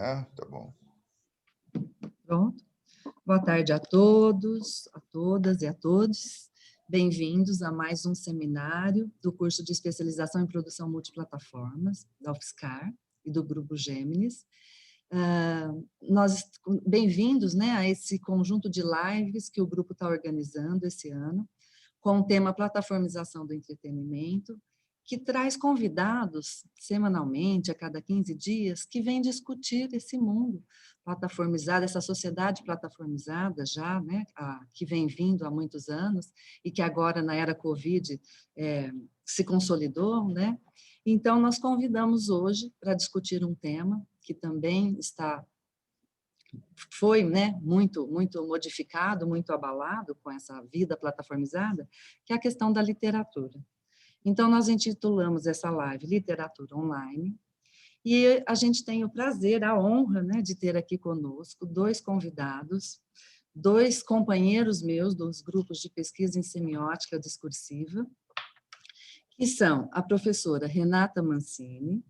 Ah, tá bom. Pronto. Boa tarde a todos, a todas e a todos. Bem-vindos a mais um seminário do curso de especialização em produção multiplataformas, da UFSCar e do Grupo Gêmeos. Bem-vindos, né, a esse conjunto de lives que o grupo está organizando esse ano, com o tema Plataformização do Entretenimento, que traz convidados semanalmente, a cada 15 dias, que vêm discutir esse mundo plataformizado, essa sociedade plataformizada já, né, que vem vindo há muitos anos e que agora, na era Covid, se consolidou, né? Então, nós convidamos hoje para discutir um tema que também foi, né, muito modificado, muito abalado com essa vida plataformizada, que é a questão da literatura. Então, nós intitulamos essa live Literatura Online, e a gente tem o prazer, a honra, né, de ter aqui conosco dois convidados, dois companheiros meus dos grupos de pesquisa em semiótica discursiva, que são a professora Renata Mancini,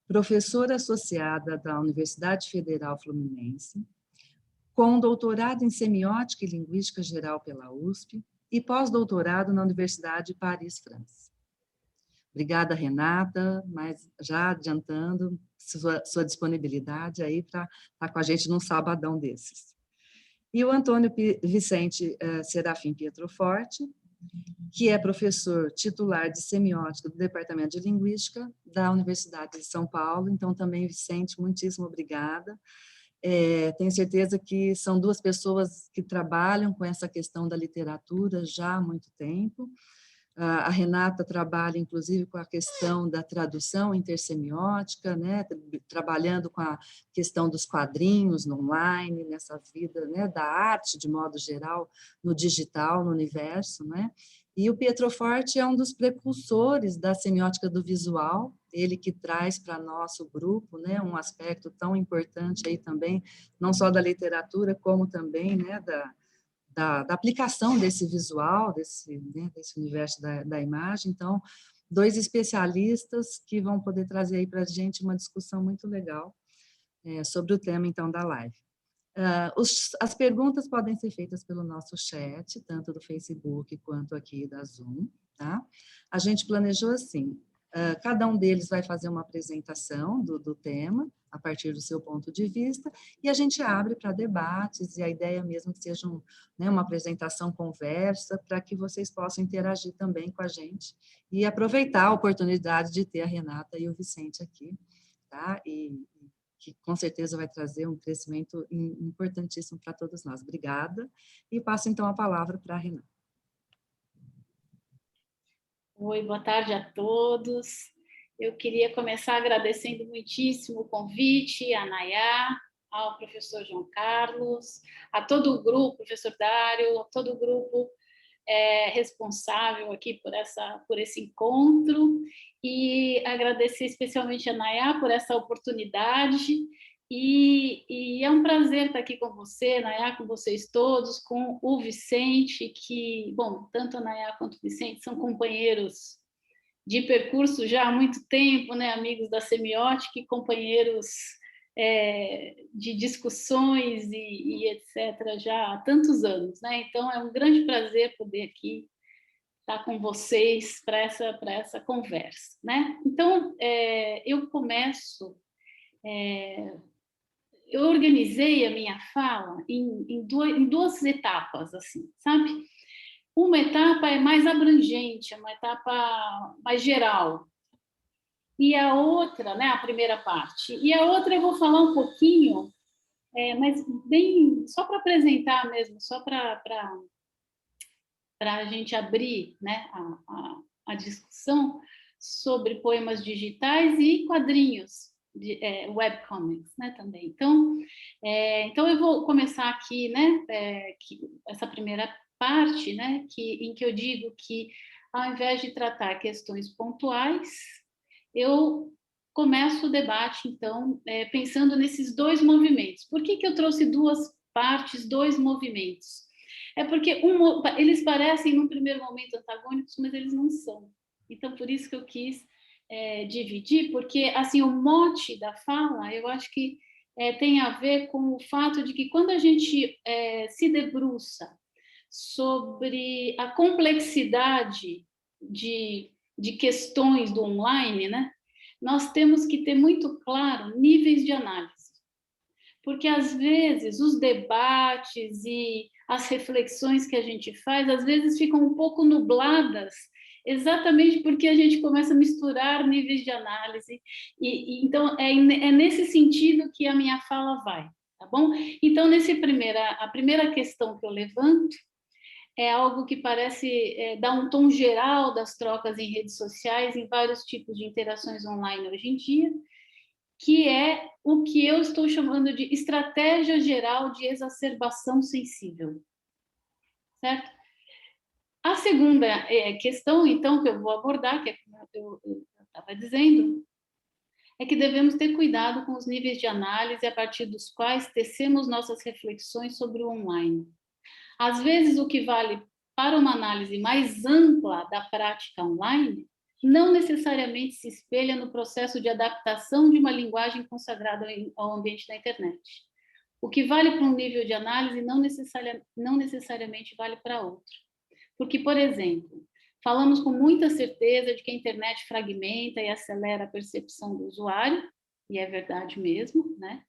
professora associada da Universidade Federal Fluminense, com doutorado em Semiótica e Linguística Geral pela USP e pós-doutorado na Universidade de Paris, França. Obrigada, Renata, mas já adiantando sua disponibilidade aí para estar com a gente num sabadão desses. E o Antônio Vicente Serafim Pietroforte, que é professor titular de Semiótica do Departamento de Linguística da Universidade de São Paulo. Então, também, Vicente, muitíssimo obrigada. Tenho certeza que são duas pessoas que trabalham com essa questão da literatura já há muito tempo. A Renata trabalha, inclusive, com a questão da tradução intersemiótica, né, trabalhando com a questão dos quadrinhos no online, nessa vida, né, da arte, de modo geral, no digital, no universo, né? E o Pietroforte é um dos precursores da semiótica do visual, ele que traz para nosso grupo, né, um aspecto tão importante aí também, não só da literatura, como também, né, da aplicação desse visual, desse universo da imagem. Então, dois especialistas que vão poder trazer aí para a gente uma discussão muito legal sobre o tema, então, da live. As perguntas podem ser feitas pelo nosso chat, tanto do Facebook quanto aqui da Zoom, tá? A gente planejou assim, cada um deles vai fazer uma apresentação do tema, a partir do seu ponto de vista, e a gente abre para debates, e a ideia mesmo que seja uma apresentação, conversa, para que vocês possam interagir também com a gente, e aproveitar a oportunidade de ter a Renata e o Vicente aqui, tá? E que com certeza vai trazer um crescimento importantíssimo para todos nós. Obrigada, e passo então a palavra para a Renata. Oi, boa tarde a todos. Eu queria começar agradecendo muitíssimo o convite, a Nayá, ao professor João Carlos, a todo o grupo, professor Dário, a todo o grupo responsável aqui por esse encontro, e agradecer especialmente a Nayá por essa oportunidade, e é um prazer estar aqui com você, Nayá, com vocês todos, com o Vicente, que, bom, tanto a Nayá quanto o Vicente são companheiros de percurso já há muito tempo, né, amigos da semiótica e companheiros de discussões e etc., já há tantos anos, né? Então, é um grande prazer poder aqui estar com vocês para essa conversa, né? Então, eu começo... eu organizei a minha fala em duas etapas, assim, sabe? Uma etapa é mais abrangente, é uma etapa mais geral, e a outra, né, a primeira parte, e a outra eu vou falar um pouquinho, mas bem só para apresentar mesmo, só para a gente abrir, né, a discussão sobre poemas digitais e quadrinhos, webcomics, né, também. Então eu vou começar aqui, né, essa primeira parte, né, em que eu digo que, ao invés de tratar questões pontuais, eu começo o debate, então, pensando nesses dois movimentos. Por que eu trouxe duas partes, dois movimentos? É porque eles parecem, num primeiro momento, antagônicos, mas eles não são. Então, por isso que eu quis dividir, porque, assim, o mote da fala, eu acho que tem a ver com o fato de que quando a gente se debruça sobre a complexidade de questões do online, né, nós temos que ter muito claro níveis de análise. Porque, às vezes, os debates e as reflexões que a gente faz, às vezes, ficam um pouco nubladas, exatamente porque a gente começa a misturar níveis de análise. Então, é nesse sentido que a minha fala vai, tá bom? Então, a primeira questão que eu levanto é algo que parece dar um tom geral das trocas em redes sociais, em vários tipos de interações online hoje em dia, que é o que eu estou chamando de estratégia geral de exacerbação sensível, certo? A segunda questão, então, que eu vou abordar, que é como eu estava dizendo, é que devemos ter cuidado com os níveis de análise a partir dos quais tecemos nossas reflexões sobre o online. Às vezes, o que vale para uma análise mais ampla da prática online não necessariamente se espelha no processo de adaptação de uma linguagem consagrada ao ambiente da internet. O que vale para um nível de análise não necessariamente vale para outro. Porque, por exemplo, falamos com muita certeza de que a internet fragmenta e acelera a percepção do usuário, e é verdade mesmo, né?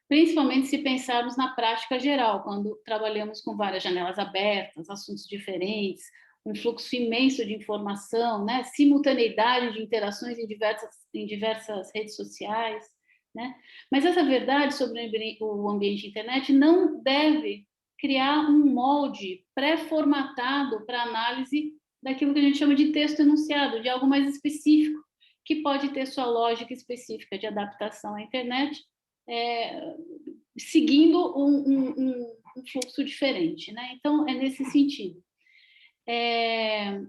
Principalmente se pensarmos na prática geral, quando trabalhamos com várias janelas abertas, assuntos diferentes, um fluxo imenso de informação, né? Simultaneidade de interações em diversas redes sociais, né? Mas essa verdade sobre o ambiente de internet não deve criar um molde pré-formatado para análise daquilo que a gente chama de texto enunciado, de algo mais específico, que pode ter sua lógica específica de adaptação à internet, seguindo um fluxo diferente, né? Então, é nesse sentido.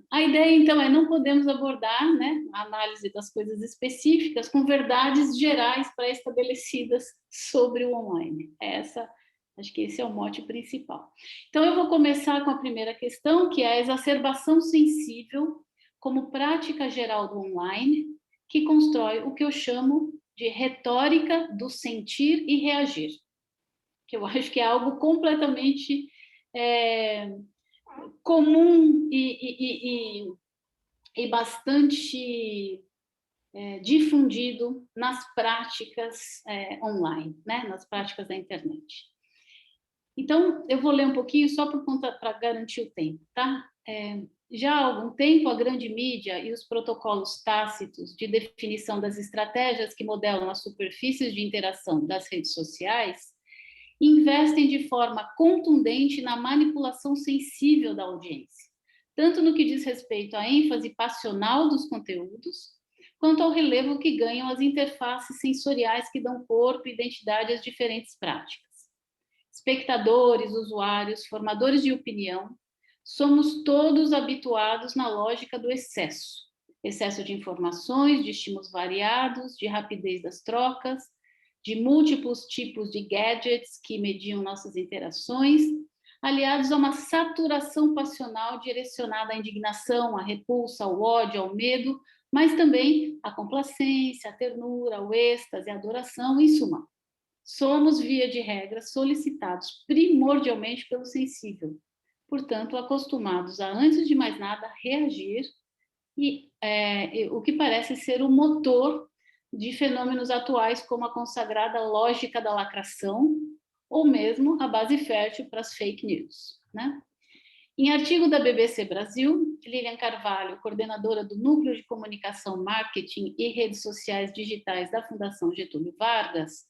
A ideia, então, não podemos abordar, né, a análise das coisas específicas com verdades gerais pré-estabelecidas sobre o online. Acho que esse é o mote principal. Então, eu vou começar com a primeira questão, que é a exacerbação sensível como prática geral do online, que constrói o que eu chamo de retórica do sentir e reagir, que eu acho que é algo completamente comum e bastante difundido nas práticas online, né? Nas práticas da internet. Então, eu vou ler um pouquinho só para garantir o tempo, tá? Já há algum tempo, a grande mídia e os protocolos tácitos de definição das estratégias que modelam as superfícies de interação das redes sociais investem de forma contundente na manipulação sensível da audiência, tanto no que diz respeito à ênfase passional dos conteúdos, quanto ao relevo que ganham as interfaces sensoriais que dão corpo e identidade às diferentes práticas. Espectadores, usuários, formadores de opinião, somos todos habituados na lógica do excesso. Excesso de informações, de estímulos variados, de rapidez das trocas, de múltiplos tipos de gadgets que mediam nossas interações, aliados a uma saturação passional direcionada à indignação, à repulsa, ao ódio, ao medo, mas também à complacência, à ternura, ao êxtase, à adoração, em suma. Somos, via de regra, solicitados primordialmente pelo sensível, portanto, acostumados a, antes de mais nada, reagir, e o que parece ser o motor de fenômenos atuais como a consagrada lógica da lacração, ou mesmo a base fértil para as fake news, né? Em artigo da BBC Brasil, Lilian Carvalho, coordenadora do Núcleo de Comunicação, Marketing e Redes Sociais Digitais da Fundação Getúlio Vargas,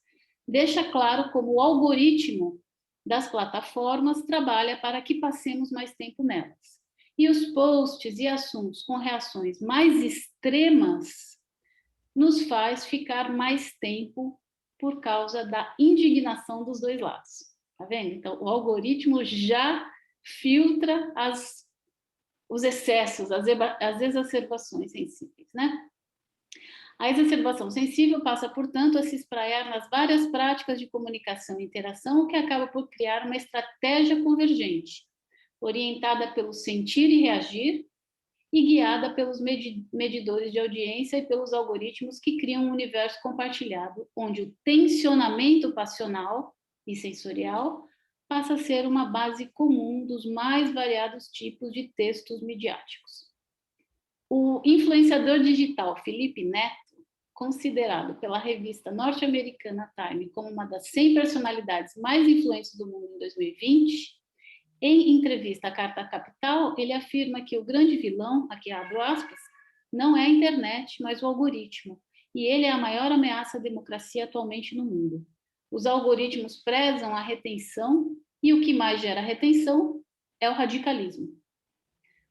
deixa claro como o algoritmo das plataformas trabalha para que passemos mais tempo nelas. E os posts e assuntos com reações mais extremas nos faz ficar mais tempo por causa da indignação dos dois lados. Tá vendo? Então, o algoritmo já filtra os excessos, as exacerbações sensíveis, né? A exacerbação sensível passa, portanto, a se espraiar nas várias práticas de comunicação e interação, o que acaba por criar uma estratégia convergente, orientada pelo sentir e reagir, e guiada pelos medidores de audiência e pelos algoritmos que criam um universo compartilhado, onde o tensionamento passional e sensorial passa a ser uma base comum dos mais variados tipos de textos midiáticos. O influenciador digital Felipe Neto, considerado pela revista norte-americana Time como uma das 100 personalidades mais influentes do mundo em 2020, em entrevista à Carta Capital, ele afirma que o grande vilão, aqui abro aspas, não é a internet, mas o algoritmo, e ele é a maior ameaça à democracia atualmente no mundo. Os algoritmos prezam a retenção, e o que mais gera retenção é o radicalismo.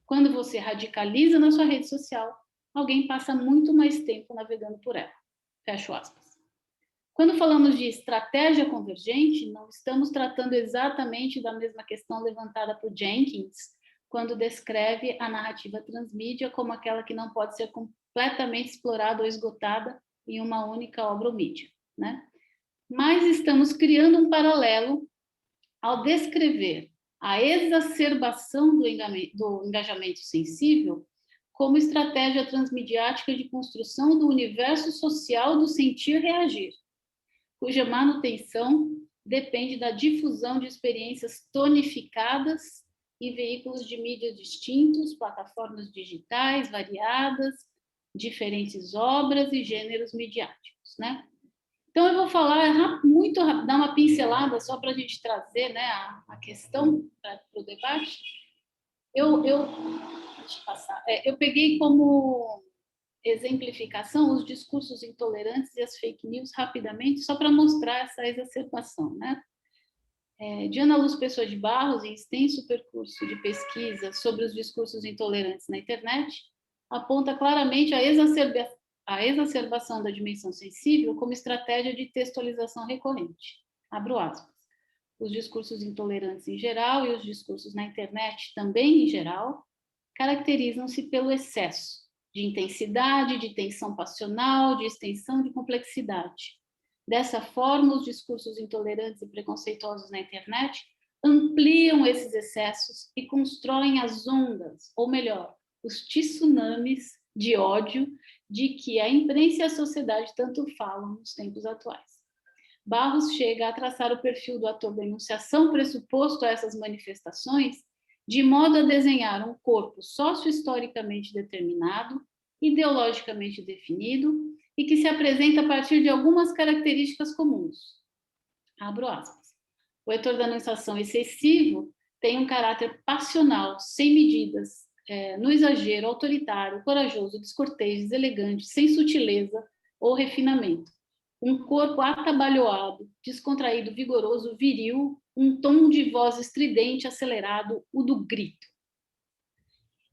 Quando você radicaliza na sua rede social, alguém passa muito mais tempo navegando por ela. Fecho aspas. Quando falamos de estratégia convergente, não estamos tratando exatamente da mesma questão levantada por Jenkins, quando descreve a narrativa transmídia como aquela que não pode ser completamente explorada ou esgotada em uma única obra ou mídia, né? Mas estamos criando um paralelo ao descrever a exacerbação do engajamento sensível como estratégia transmediática de construção do universo social do sentir-reagir, cuja manutenção depende da difusão de experiências tonificadas e veículos de mídia distintos, plataformas digitais variadas, diferentes obras e gêneros midiáticos, né? Então, eu vou falar muito rápido, dar uma pincelada só para a gente trazer, né, a questão para o debate. Deixa eu passar. Eu peguei como exemplificação os discursos intolerantes e as fake news rapidamente, só para mostrar essa exacerbação, né? Diana Luz Pessoa de Barros, em extenso percurso de pesquisa sobre os discursos intolerantes na internet, aponta claramente a exacerbação da dimensão sensível como estratégia de textualização recorrente. Abro aspas. Os discursos intolerantes em geral e os discursos na internet também em geral caracterizam-se pelo excesso de intensidade, de tensão passional, de extensão de complexidade. Dessa forma, os discursos intolerantes e preconceituosos na internet ampliam esses excessos e constroem as ondas, ou melhor, os tsunamis de ódio de que a imprensa e a sociedade tanto falam nos tempos atuais. Barros chega a traçar o perfil do ator da enunciação pressuposto a essas manifestações, de modo a desenhar um corpo sócio-historicamente determinado, ideologicamente definido e que se apresenta a partir de algumas características comuns. Abro aspas. O ator da enunciação excessivo tem um caráter passional, sem medidas, no exagero, autoritário, corajoso, descortês, deselegante, sem sutileza ou refinamento. Um corpo atabalhoado, descontraído, vigoroso, viril, um tom de voz estridente, acelerado, o do grito.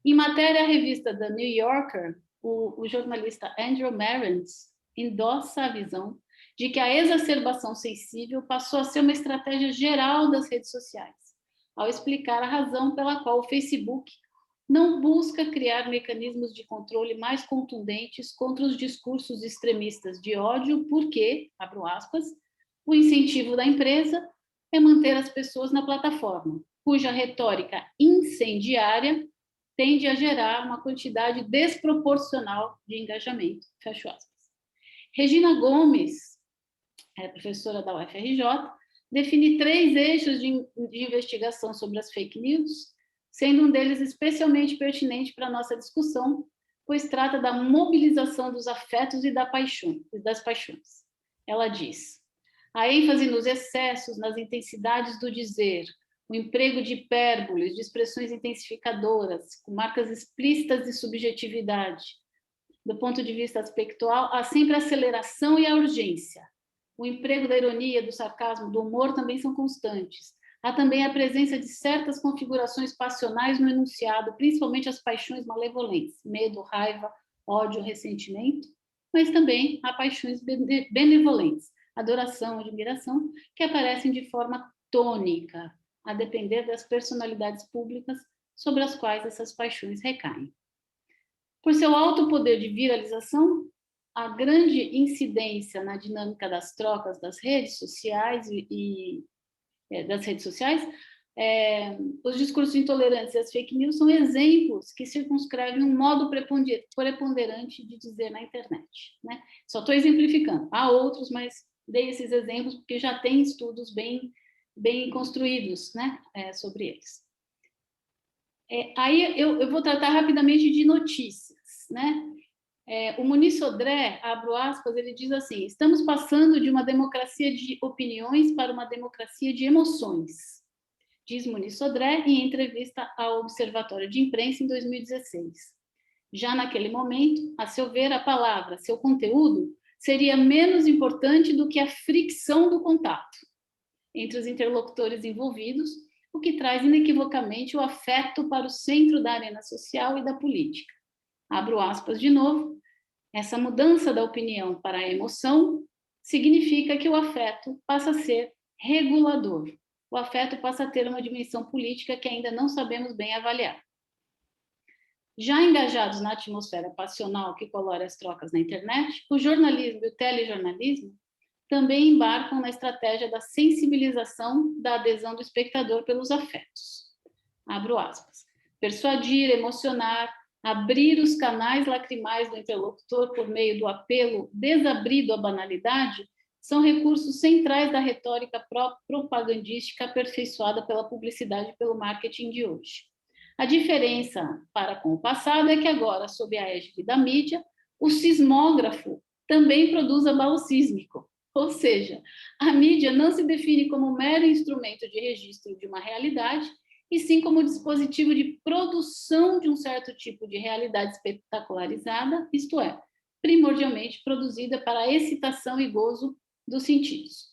Em matéria à revista The New Yorker, o jornalista Andrew Marantz endossa a visão de que a exacerbação sensível passou a ser uma estratégia geral das redes sociais, ao explicar a razão pela qual o Facebook não busca criar mecanismos de controle mais contundentes contra os discursos extremistas de ódio, porque, abro aspas, o incentivo da empresa é manter as pessoas na plataforma, cuja retórica incendiária tende a gerar uma quantidade desproporcional de engajamento. Fecho aspas. Regina Gomes, professora da UFRJ, define 3 eixos de investigação sobre as fake news, sendo um deles especialmente pertinente para a nossa discussão, pois trata da mobilização dos afetos e das paixões. Ela diz: a ênfase nos excessos, nas intensidades do dizer, o emprego de hipérboles, de expressões intensificadoras, com marcas explícitas de subjetividade. Do ponto de vista aspectual, há sempre a aceleração e a urgência. O emprego da ironia, do sarcasmo, do humor também são constantes. Há também a presença de certas configurações passionais no enunciado, principalmente as paixões malevolentes, medo, raiva, ódio, ressentimento, mas também há paixões benevolentes, adoração, admiração, que aparecem de forma tônica, a depender das personalidades públicas sobre as quais essas paixões recaem. Por seu alto poder de viralização, a grande incidência na dinâmica das trocas das redes sociais os discursos intolerantes e as fake news são exemplos que circunscrevem um modo preponderante de dizer na internet, né? Só estou exemplificando. Há outros, mas dei esses exemplos porque já tem estudos bem construídos, né, sobre eles. Aí eu vou tratar rapidamente de notícias, né? O Muniz Sodré, abro aspas, ele diz assim: estamos passando de uma democracia de opiniões para uma democracia de emoções, diz Muniz Sodré em entrevista ao Observatório de Imprensa em 2016. Já naquele momento, a seu ver, a palavra, seu conteúdo, seria menos importante do que a fricção do contato entre os interlocutores envolvidos, o que traz inequivocamente o afeto para o centro da arena social e da política. Abro aspas de novo. Essa mudança da opinião para a emoção significa que o afeto passa a ser regulador. O afeto passa a ter uma dimensão política que ainda não sabemos bem avaliar. Já engajados na atmosfera passional que colore as trocas na internet, o jornalismo e o telejornalismo também embarcam na estratégia da sensibilização da adesão do espectador pelos afetos. Abro aspas. Persuadir, emocionar, abrir os canais lacrimais do interlocutor por meio do apelo desabrido à banalidade são recursos centrais da retórica propagandística aperfeiçoada pela publicidade e pelo marketing de hoje. A diferença para com o passado é que agora, sob a égide da mídia, o sismógrafo também produz abalo sísmico. Ou seja, a mídia não se define como mero instrumento de registro de uma realidade, e sim como dispositivo de produção de um certo tipo de realidade espetacularizada, isto é, primordialmente produzida para a excitação e gozo dos sentidos.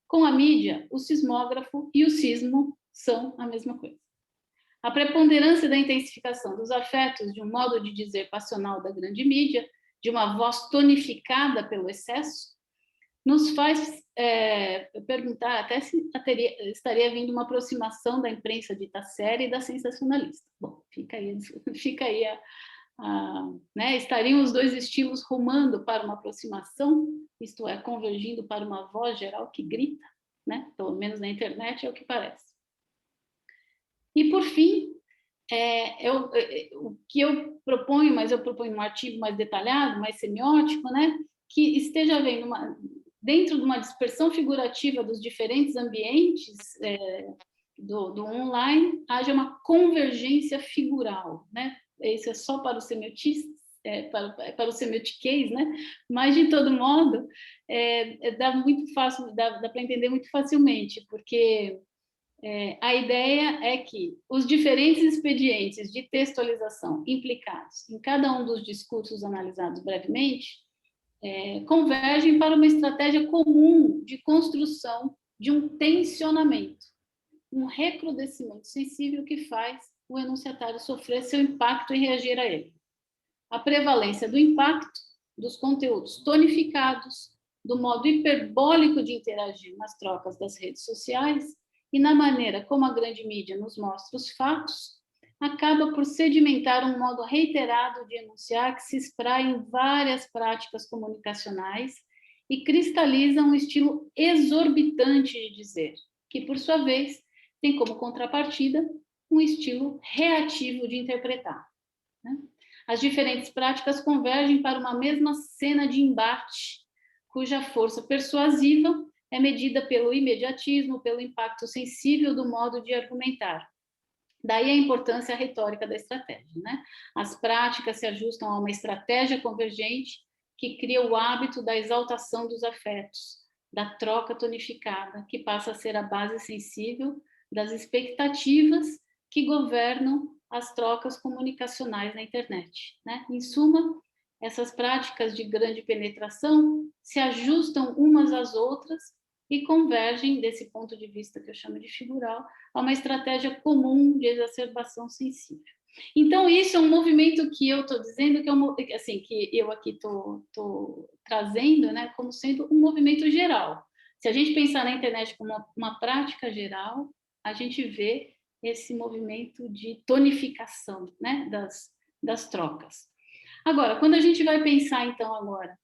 Com a mídia, o sismógrafo e o sismo são a mesma coisa. A preponderância da intensificação dos afetos, de um modo de dizer passional da grande mídia, de uma voz tonificada pelo excesso, nos faz perguntar até se estaria vindo uma aproximação da imprensa dita séria e da sensacionalista. Bom, fica aí né? Estariam os dois estilos rumando para uma aproximação, isto é, convergindo para uma voz geral que grita, né? Pelo menos na internet é o que parece. E, por fim, o que eu proponho, mas eu proponho um artigo mais detalhado, mais semiótico, né? Que esteja havendo dentro de uma dispersão figurativa dos diferentes ambientes do online, haja uma convergência figural, né? Isso é só para os semiotistas, para o semiotiquês, né? Mas, de todo modo, dá para entender muito facilmente, porque a ideia é que os diferentes expedientes de textualização implicados em cada um dos discursos analisados brevemente convergem para uma estratégia comum de construção de um tensionamento, um recrudescimento sensível que faz o enunciatário sofrer seu impacto e reagir a ele. A prevalência do impacto, dos conteúdos tonificados, do modo hiperbólico de interagir nas trocas das redes sociais e na maneira como a grande mídia nos mostra os fatos, acaba por sedimentar um modo reiterado de enunciar que se espraia em várias práticas comunicacionais e cristaliza um estilo exorbitante de dizer, que, por sua vez, tem como contrapartida um estilo reativo de interpretar, né? As diferentes práticas convergem para uma mesma cena de embate, cuja força persuasiva é medida pelo imediatismo, pelo impacto sensível do modo de argumentar. Daí a importância retórica da estratégia, né? As práticas se ajustam a uma estratégia convergente que cria o hábito da exaltação dos afetos, da troca tonificada, que passa a ser a base sensível das expectativas que governam as trocas comunicacionais na internet, né? Em suma, essas práticas de grande penetração se ajustam umas às outras e convergem, desse ponto de vista que eu chamo de figural, a uma estratégia comum de exacerbação sensível. Então, isso é um movimento que eu estou dizendo, que eu aqui estou trazendo, né, como sendo um movimento geral. Se a gente pensar na internet como uma prática geral, a gente vê esse movimento de tonificação, né, das trocas. Agora, quando a gente vai pensar, então, agora,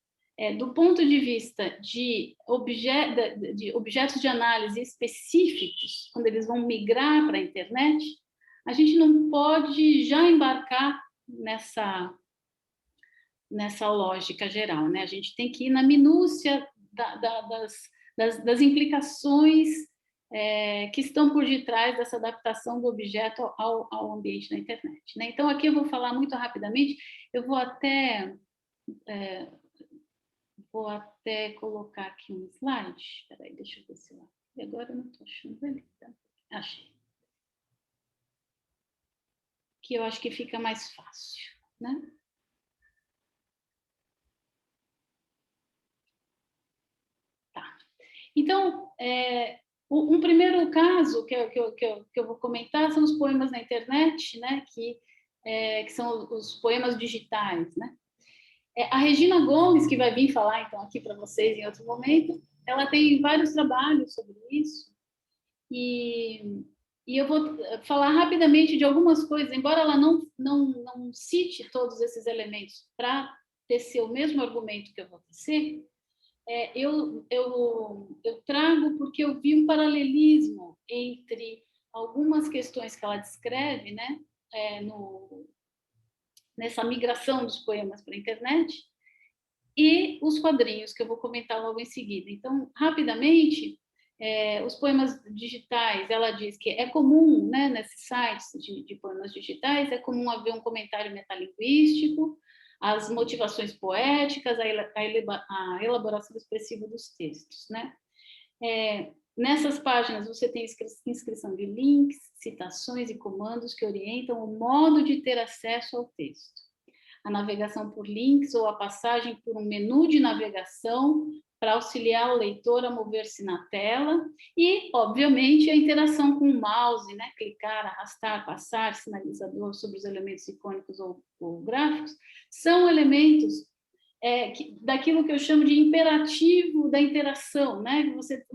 do ponto de vista de objetos de análise específicos, quando eles vão migrar para a internet, a gente não pode já embarcar nessa lógica geral, né? A gente tem que ir na minúcia das implicações que estão por detrás dessa adaptação do objeto ao ambiente da internet, né? Então, aqui eu vou falar muito rapidamente, eu vou até colocar aqui um slide. Espera aí, deixa eu ver se eu... E agora eu não estou achando ele. Tá? Achei. Que eu acho que fica mais fácil, né? Tá. Então, um primeiro caso que eu vou comentar são os poemas na internet, né? Que são os poemas digitais, né? A Regina Gomes, que vai vir falar então aqui para vocês em outro momento, ela tem vários trabalhos sobre isso, e eu vou falar rapidamente de algumas coisas, embora ela não cite todos esses elementos para tecer o mesmo argumento que eu vou tecer, eu trago porque eu vi um paralelismo entre algumas questões que ela descreve, né, nessa migração dos poemas para a internet, e os quadrinhos, que eu vou comentar logo em seguida. Então, rapidamente, os poemas digitais, ela diz que é comum, né, nesses sites de poemas digitais, é comum haver um comentário metalinguístico, as motivações poéticas, a elaboração expressiva dos textos, né? Nessas páginas você tem inscrição de links, citações e comandos que orientam o modo de ter acesso ao texto. A navegação por links ou a passagem por um menu de navegação para auxiliar o leitor a mover-se na tela e, obviamente, a interação com o mouse, né? Clicar, arrastar, passar, sinalizador sobre os elementos icônicos ou gráficos, são elementos daquilo que eu chamo de imperativo da interação, né? Você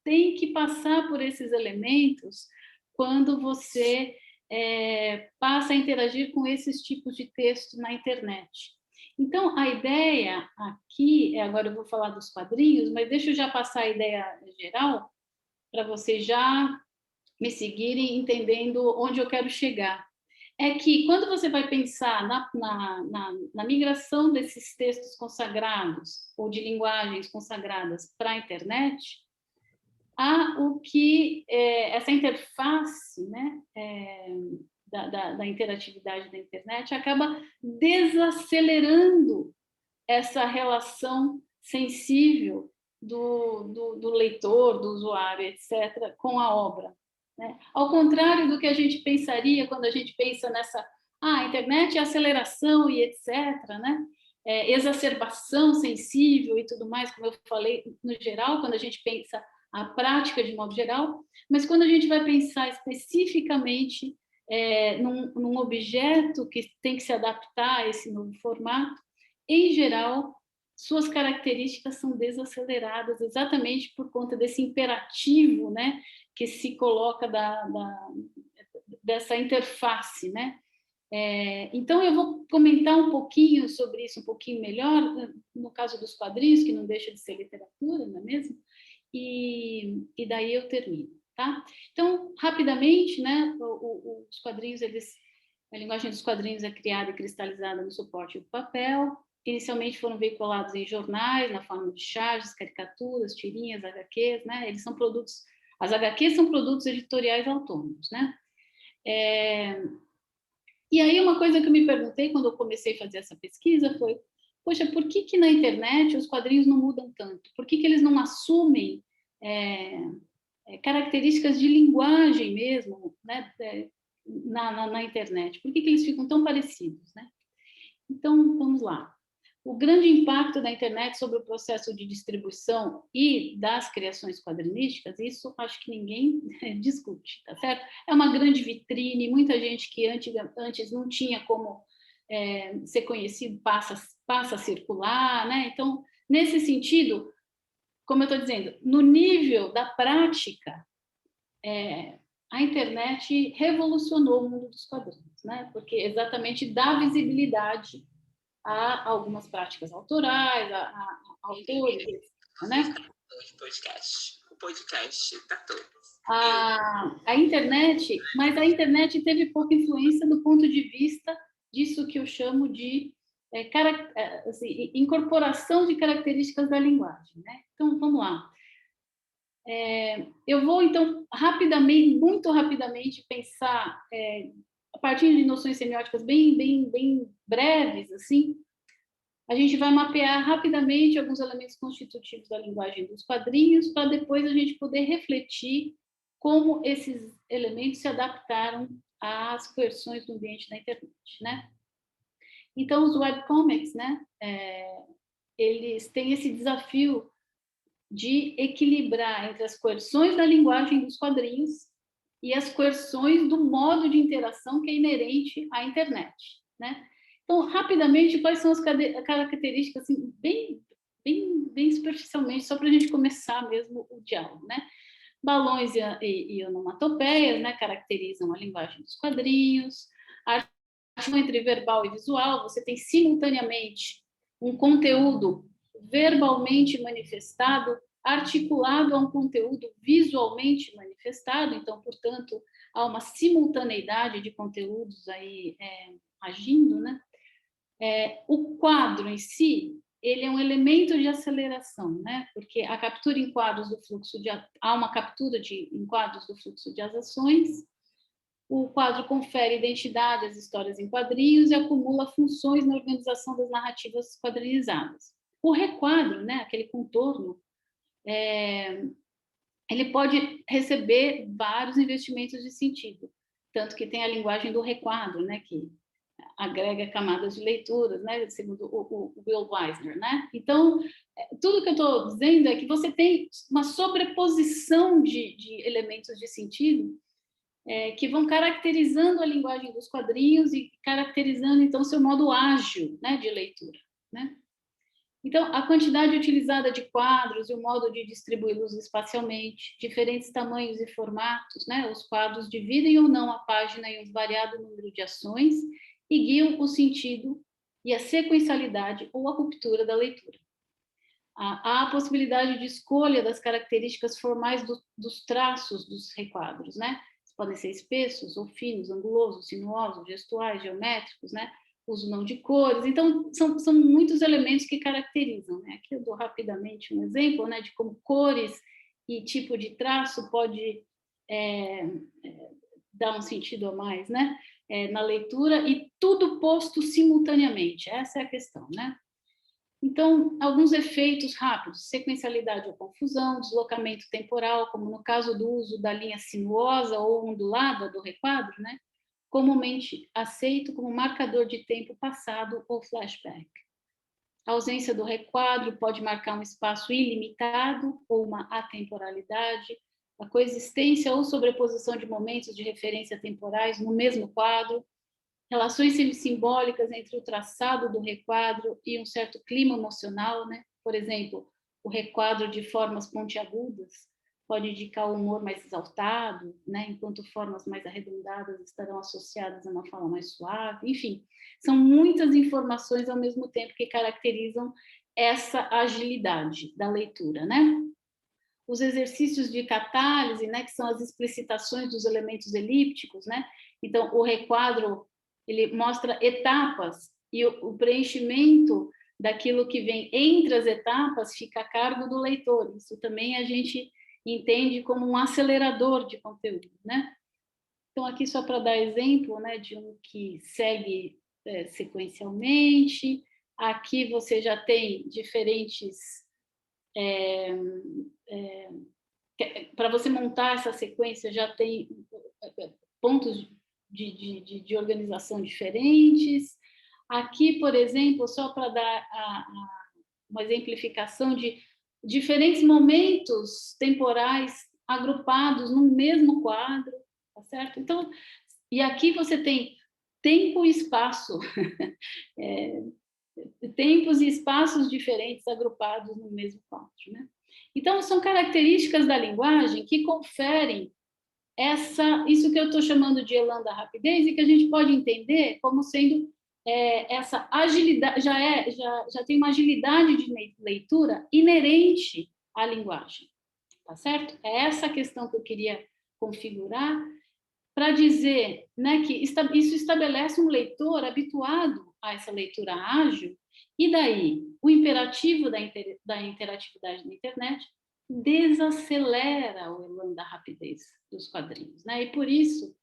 tem que passar por esses elementos quando você passa a interagir com esses tipos de texto na internet. Então, a ideia aqui, agora eu vou falar dos quadrinhos, mas deixa eu já passar a ideia geral, para vocês já me seguirem entendendo onde eu quero chegar. É que quando você vai pensar na migração desses textos consagrados, ou de linguagens consagradas para a internet, há essa interface, né, da interatividade da internet acaba desacelerando essa relação sensível do leitor, do usuário, etc., com a obra, né? Ao contrário do que a gente pensaria quando a gente pensa nessa a internet é aceleração e etc., né? Exacerbação sensível e tudo mais, como eu falei, no geral, quando a gente pensa a prática de modo geral, mas quando a gente vai pensar especificamente num objeto que tem que se adaptar a esse novo formato, em geral, suas características são desaceleradas exatamente por conta desse imperativo, né, que se coloca dessa interface, né? Então, eu vou comentar um pouquinho sobre isso, um pouquinho melhor, no caso dos quadrinhos, que não deixa de ser literatura, não é mesmo? E daí eu termino, tá? Então, rapidamente, né, os quadrinhos, a linguagem dos quadrinhos é criada e cristalizada no suporte do papel. Inicialmente foram veiculados em jornais, na forma de charges, caricaturas, tirinhas, HQs, né? Eles são produtos, as HQs são produtos editoriais autônomos, né? E aí uma coisa que eu me perguntei quando eu comecei a fazer essa pesquisa foi, poxa, por que na internet os quadrinhos não mudam tanto? Por que eles não assumem características de linguagem mesmo, né, na internet? Por que eles ficam tão parecidos, né? Então, vamos lá. O grande impacto da internet sobre o processo de distribuição e das criações quadrinísticas, isso acho que ninguém discute, tá certo? É uma grande vitrine, muita gente que antes não tinha como ser conhecido passa a circular, né? Então, nesse sentido, como eu estou dizendo, no nível da prática, a internet revolucionou o mundo dos quadrinhos, né? Porque exatamente dá visibilidade há algumas práticas autorais, há autores, né? O podcast está todo. A internet, mas a internet teve pouca influência do ponto de vista disso que eu chamo de assim, incorporação de características da linguagem, né? Então, vamos lá. Eu vou, então, muito rapidamente, pensar, a partir de noções semióticas bem breves, assim, a gente vai mapear rapidamente alguns elementos constitutivos da linguagem dos quadrinhos, para depois a gente poder refletir como esses elementos se adaptaram às coerções do ambiente da internet, né? Então, os webcomics, né, eles têm esse desafio de equilibrar entre as coerções da linguagem dos quadrinhos e as coerções do modo de interação que é inerente à internet, né? Então, rapidamente, quais são as características, assim, bem superficialmente, só para a gente começar mesmo o diálogo, né? Balões e onomatopeias, né, caracterizam a linguagem dos quadrinhos. A articulação entre verbal e visual, você tem simultaneamente um conteúdo verbalmente manifestado, articulado a um conteúdo visualmente manifestado, então, portanto, há uma simultaneidade de conteúdos aí agindo, né? O quadro em si, ele é um elemento de aceleração, né? Porque a captura em quadros do fluxo há uma captura em quadros do fluxo de ações. O quadro confere identidade às histórias em quadrinhos e acumula funções na organização das narrativas quadrinizadas. O requadro, né, aquele contorno, ele pode receber vários investimentos de sentido, tanto que tem a linguagem do requadro, né, que agrega camadas de leituras, né, segundo o Will Weisner, né? Então, tudo que eu estou dizendo é que você tem uma sobreposição de elementos de sentido que vão caracterizando a linguagem dos quadrinhos e caracterizando, então, seu modo ágil, né, de leitura, né? Então, a quantidade utilizada de quadros e o modo de distribuí-los espacialmente, diferentes tamanhos e formatos, né? Os quadros dividem ou não a página em um variado número de ações e guiam o sentido e a sequencialidade ou a ruptura da leitura. Há a possibilidade de escolha das características formais dos traços dos requadros, né? Podem ser espessos ou finos, angulosos, sinuosos, gestuais, geométricos, né? Uso não de cores. Então, são muitos elementos que caracterizam, né? Aqui eu dou rapidamente um exemplo, né, de como cores e tipo de traço pode dar um sentido a mais, né? Na leitura, e tudo posto simultaneamente. Essa é a questão, né? Então, alguns efeitos rápidos: sequencialidade ou confusão, deslocamento temporal, como no caso do uso da linha sinuosa ou ondulada do requadro, né? Comumente aceito como marcador de tempo passado ou flashback. A ausência do requadro pode marcar um espaço ilimitado ou uma atemporalidade, a coexistência ou sobreposição de momentos de referência temporais no mesmo quadro, relações simbólicas entre o traçado do requadro e um certo clima emocional, né? Por exemplo, o requadro de formas pontiagudas pode indicar o humor mais exaltado, né? Enquanto formas mais arredondadas estarão associadas a uma fala mais suave. Enfim, são muitas informações ao mesmo tempo que caracterizam essa agilidade da leitura, né? Os exercícios de catálise, né, que são as explicitações dos elementos elípticos, né? Então, o requadro, ele mostra etapas, e o preenchimento daquilo que vem entre as etapas fica a cargo do leitor. Isso também a gente entende como um acelerador de conteúdo, né? Então, aqui só para dar exemplo, né, de um que segue sequencialmente. Aqui você já tem diferentes... para você montar essa sequência, já tem pontos de organização diferentes. Aqui, por exemplo, só para dar uma exemplificação de diferentes momentos temporais agrupados no mesmo quadro, tá certo? Então, e aqui você tem tempo e espaço, tempos e espaços diferentes agrupados no mesmo quadro, né? Então, são características da linguagem que conferem isso que eu estou chamando de elan da rapidez, e que a gente pode entender como sendo essa agilidade, já tem uma agilidade de leitura inerente à linguagem, tá certo? É essa questão que eu queria configurar para dizer, né, que isso estabelece um leitor habituado a essa leitura ágil, e daí o imperativo da interatividade na internet desacelera o elan da rapidez dos quadrinhos, né? E por isso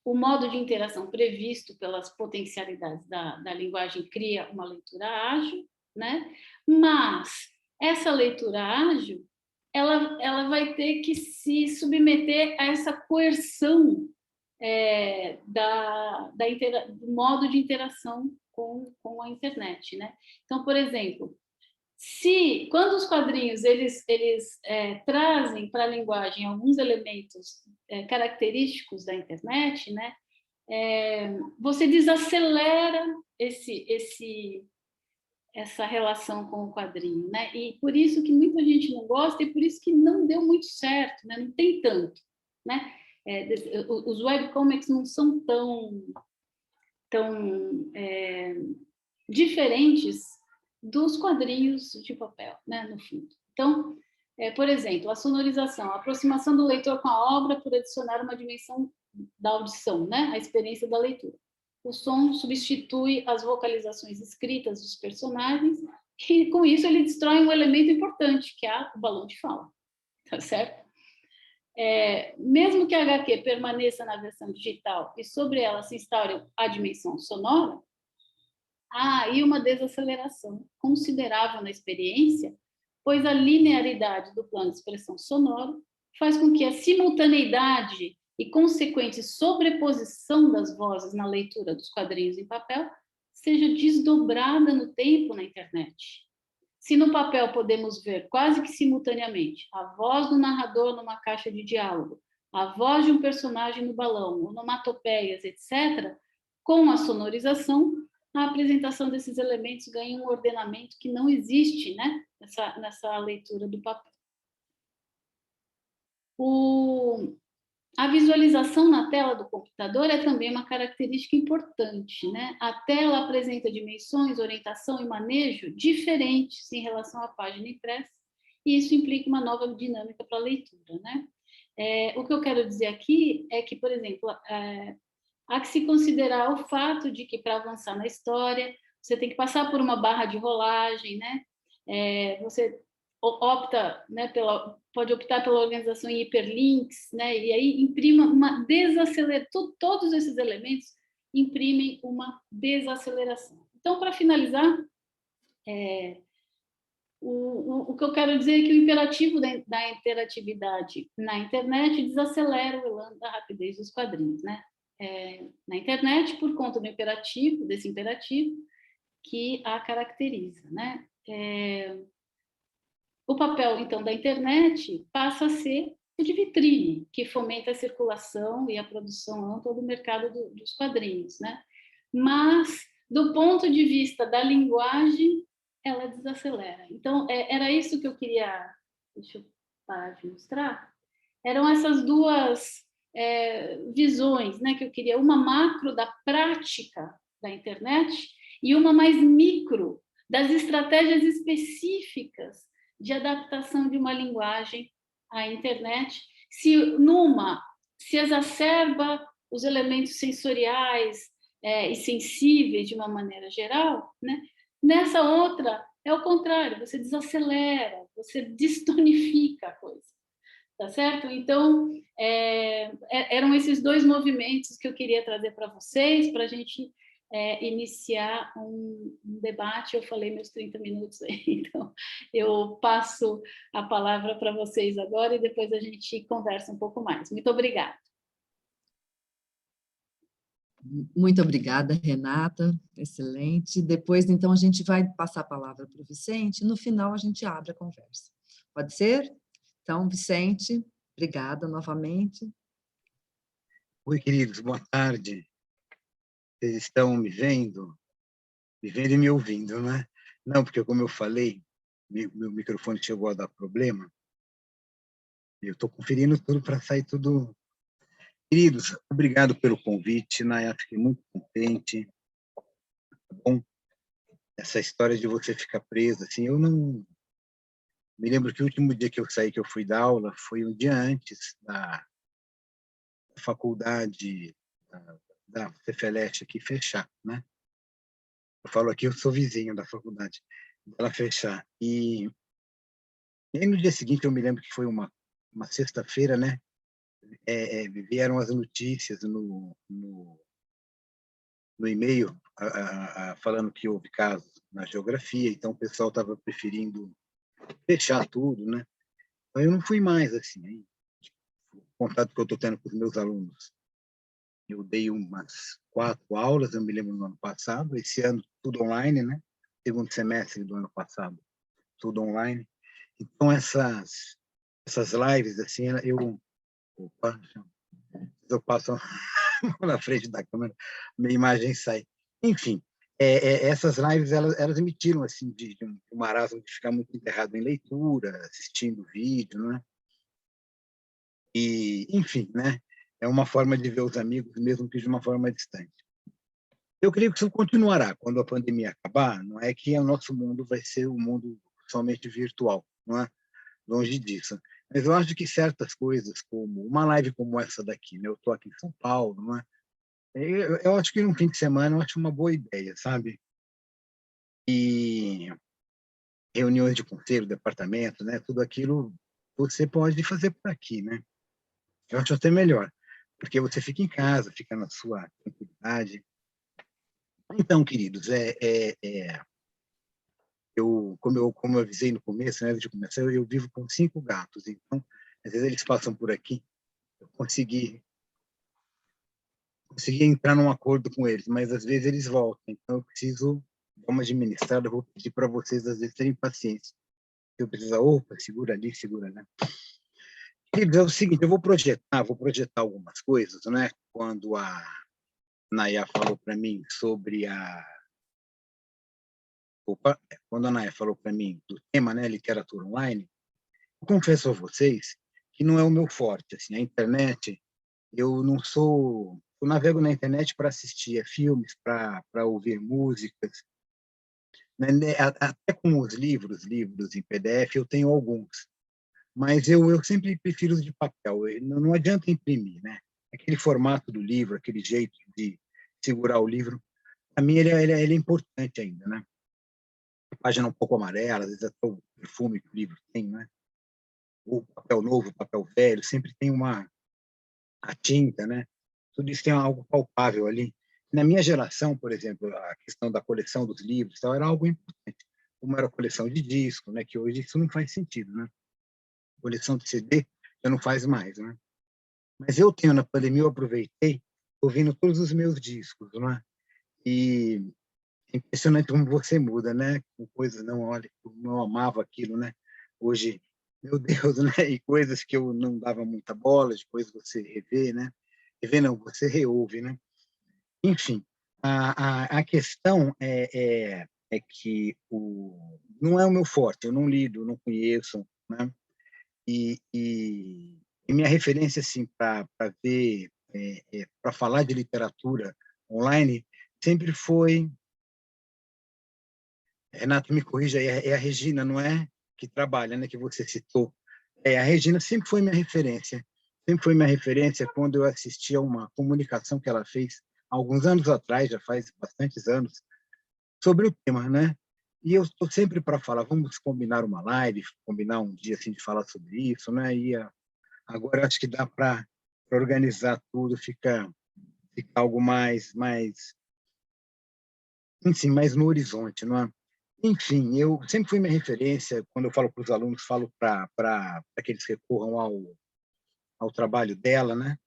o modo de interação previsto pelas potencialidades da linguagem cria uma leitura ágil, né? Mas essa leitura ágil, ela vai ter que se submeter a essa coerção do modo de interação com a internet, né? Então, por exemplo, quando os quadrinhos eles trazem para a linguagem alguns elementos característicos da internet, né? Você desacelera essa relação com o quadrinho, né? E por isso que muita gente não gosta e por isso que não deu muito certo, né? Não tem tanto, né? Os webcomics não são tão diferentes dos quadrinhos de papel, né, no fundo. Então, por exemplo, a sonorização, a aproximação do leitor com a obra por adicionar uma dimensão da audição, né, a experiência da leitura. O som substitui as vocalizações escritas dos personagens e, com isso, ele destrói um elemento importante, que é o balão de fala, tá certo? Mesmo que a HQ permaneça na versão digital e sobre ela se instaure a dimensão sonora, há aí uma desaceleração considerável na experiência, pois a linearidade do plano de expressão sonoro faz com que a simultaneidade e consequente sobreposição das vozes na leitura dos quadrinhos em papel seja desdobrada no tempo na internet. Se no papel podemos ver quase que simultaneamente a voz do narrador numa caixa de diálogo, a voz de um personagem no balão, onomatopeias, etc., com a sonorização, a apresentação desses elementos ganha um ordenamento que não existe, né, nessa leitura do papel. A visualização na tela do computador é também uma característica importante, né? A tela apresenta dimensões, orientação e manejo diferentes em relação à página impressa, e isso implica uma nova dinâmica para a leitura, né? O que eu quero dizer aqui é que, por exemplo, há que se considerar o fato de que, para avançar na história, você tem que passar por uma barra de rolagem, né? Você opta, né, pode optar pela organização em hiperlinks, né? E aí imprima uma desaceleração. Todos esses elementos imprimem uma desaceleração. Então, para finalizar, o que eu quero dizer é que o imperativo da interatividade na internet desacelera o elan da rapidez dos quadrinhos, né? Na internet, por conta desse imperativo que a caracteriza, né? O papel, então, da internet passa a ser o de vitrine, que fomenta a circulação e a produção ampla do mercado dos quadrinhos, né? Mas, do ponto de vista da linguagem, ela desacelera. Então, era isso que eu queria... Deixa eu parar de mostrar. Eram essas duas visões, né, que eu queria. Uma macro da prática da internet e uma mais micro das estratégias específicas de adaptação de uma linguagem à internet, se exacerba os elementos sensoriais e sensíveis de uma maneira geral, né? Nessa outra, é o contrário, você desacelera, você destonifica a coisa, tá certo? Então, eram esses dois movimentos que eu queria trazer para vocês, para a gente iniciar um debate. Eu falei meus 30 minutos aí, então eu passo a palavra para vocês agora e depois a gente conversa um pouco mais. Muito obrigada. Muito obrigada, Renata, excelente. Depois, então, a gente vai passar a palavra para o Vicente, no final a gente abre a conversa. Pode ser? Então, Vicente, obrigada novamente. Oi, queridos, boa tarde. Vocês estão me vendo e me ouvindo, né? Não, porque como eu falei, meu microfone chegou a dar problema. Eu estou conferindo tudo para sair tudo Queridos, obrigado pelo convite, Naya, fiquei muito contente. Tá bom? Essa história de você ficar preso, assim, eu não... Me lembro que o último dia que eu saí, que eu fui dar aula, foi um dia antes da faculdade da Cefeleste aqui fechar, né? Eu falo aqui, eu sou vizinho da faculdade, ela fechar. E aí, no dia seguinte, eu me lembro que foi uma sexta-feira, né? Vieram as notícias no e-mail falando que houve casos na geografia, então o pessoal estava preferindo fechar tudo, né? Então, eu não fui mais, assim, aí, o contato que eu estou tendo com os meus alunos. Eu dei umas 4 aulas, eu me lembro, no ano passado, esse ano tudo online, né? Segundo semestre do ano passado, tudo online. Então, essas lives, assim, opa, eu passo na frente da câmera, minha imagem sai. Enfim, essas lives, elas emitiram, assim, de um marasmo de ficar muito enterrado em leitura, assistindo vídeo, né? E, enfim, né? É uma forma de ver os amigos, mesmo que de uma forma distante. Eu creio que isso continuará quando a pandemia acabar. Não é que o nosso mundo vai ser um mundo somente virtual, não é? Longe disso. Mas eu acho que certas coisas, como uma live como essa daqui, né? Eu estou aqui em São Paulo, não é? Eu acho que num fim de semana eu acho uma boa ideia, sabe? E reuniões de conselho, departamento, né? Tudo aquilo você pode fazer por aqui, né? Eu acho até melhor, porque você fica em casa, fica na sua tranquilidade. Então, queridos, como eu avisei no começo, né, antes de começar, eu vivo com 5 gatos, então, às vezes eles passam por aqui, eu consegui entrar num acordo com eles, mas às vezes eles voltam, então eu preciso dar uma administrada, eu vou pedir para vocês, às vezes, terem paciência. Se eu precisar, opa, segura ali, segura, né? Queridos, é o seguinte, eu vou projetar algumas coisas, né? Quando a Naya falou para mim sobre quando a Naya falou para mim do tema, né, literatura online, eu confesso a vocês que não é o meu forte, assim, a internet, eu navego na internet para assistir filmes, para ouvir músicas, né, até com os livros em PDF, eu tenho alguns, mas eu sempre prefiro os de papel, não adianta imprimir, né? Aquele formato do livro, aquele jeito de segurar o livro, para mim ele é importante ainda, né? A página um pouco amarela, às vezes até o perfume que o livro tem, né? O papel novo, o papel velho, sempre tem a tinta, né? Tudo isso tem algo palpável ali. Na minha geração, por exemplo, a questão da coleção dos livros tal, era algo importante, como era a coleção de disco, né? Que hoje isso não faz sentido, né? Coleção de CD já não faz mais, né? Mas eu tenho, na pandemia, eu aproveitei ouvindo todos os meus discos, né? E é impressionante como você muda, né? Com coisas, não, olha, eu não amava aquilo, né? Hoje, meu Deus, né? E coisas que eu não dava muita bola, depois você revê, né? Revê não, você reouve, né? Enfim, a questão é que não é o meu forte, eu não lido, não conheço, né? E minha referência, assim, para ver, para falar de literatura online, sempre foi... Renato, me corrija, é a Regina, não é? Que trabalha, né? Que você citou. A Regina sempre foi minha referência. Sempre foi minha referência quando eu assisti a uma comunicação que ela fez há alguns anos atrás, já faz bastantes anos, sobre o tema, né? E eu estou sempre para falar, vamos combinar uma live, combinar um dia assim de falar sobre isso, né? Agora acho que dá para organizar tudo, fica algo enfim, mais no horizonte, não é? Enfim, eu sempre fui minha referência, quando eu falo para os alunos, falo para que eles recorram ao trabalho dela, né?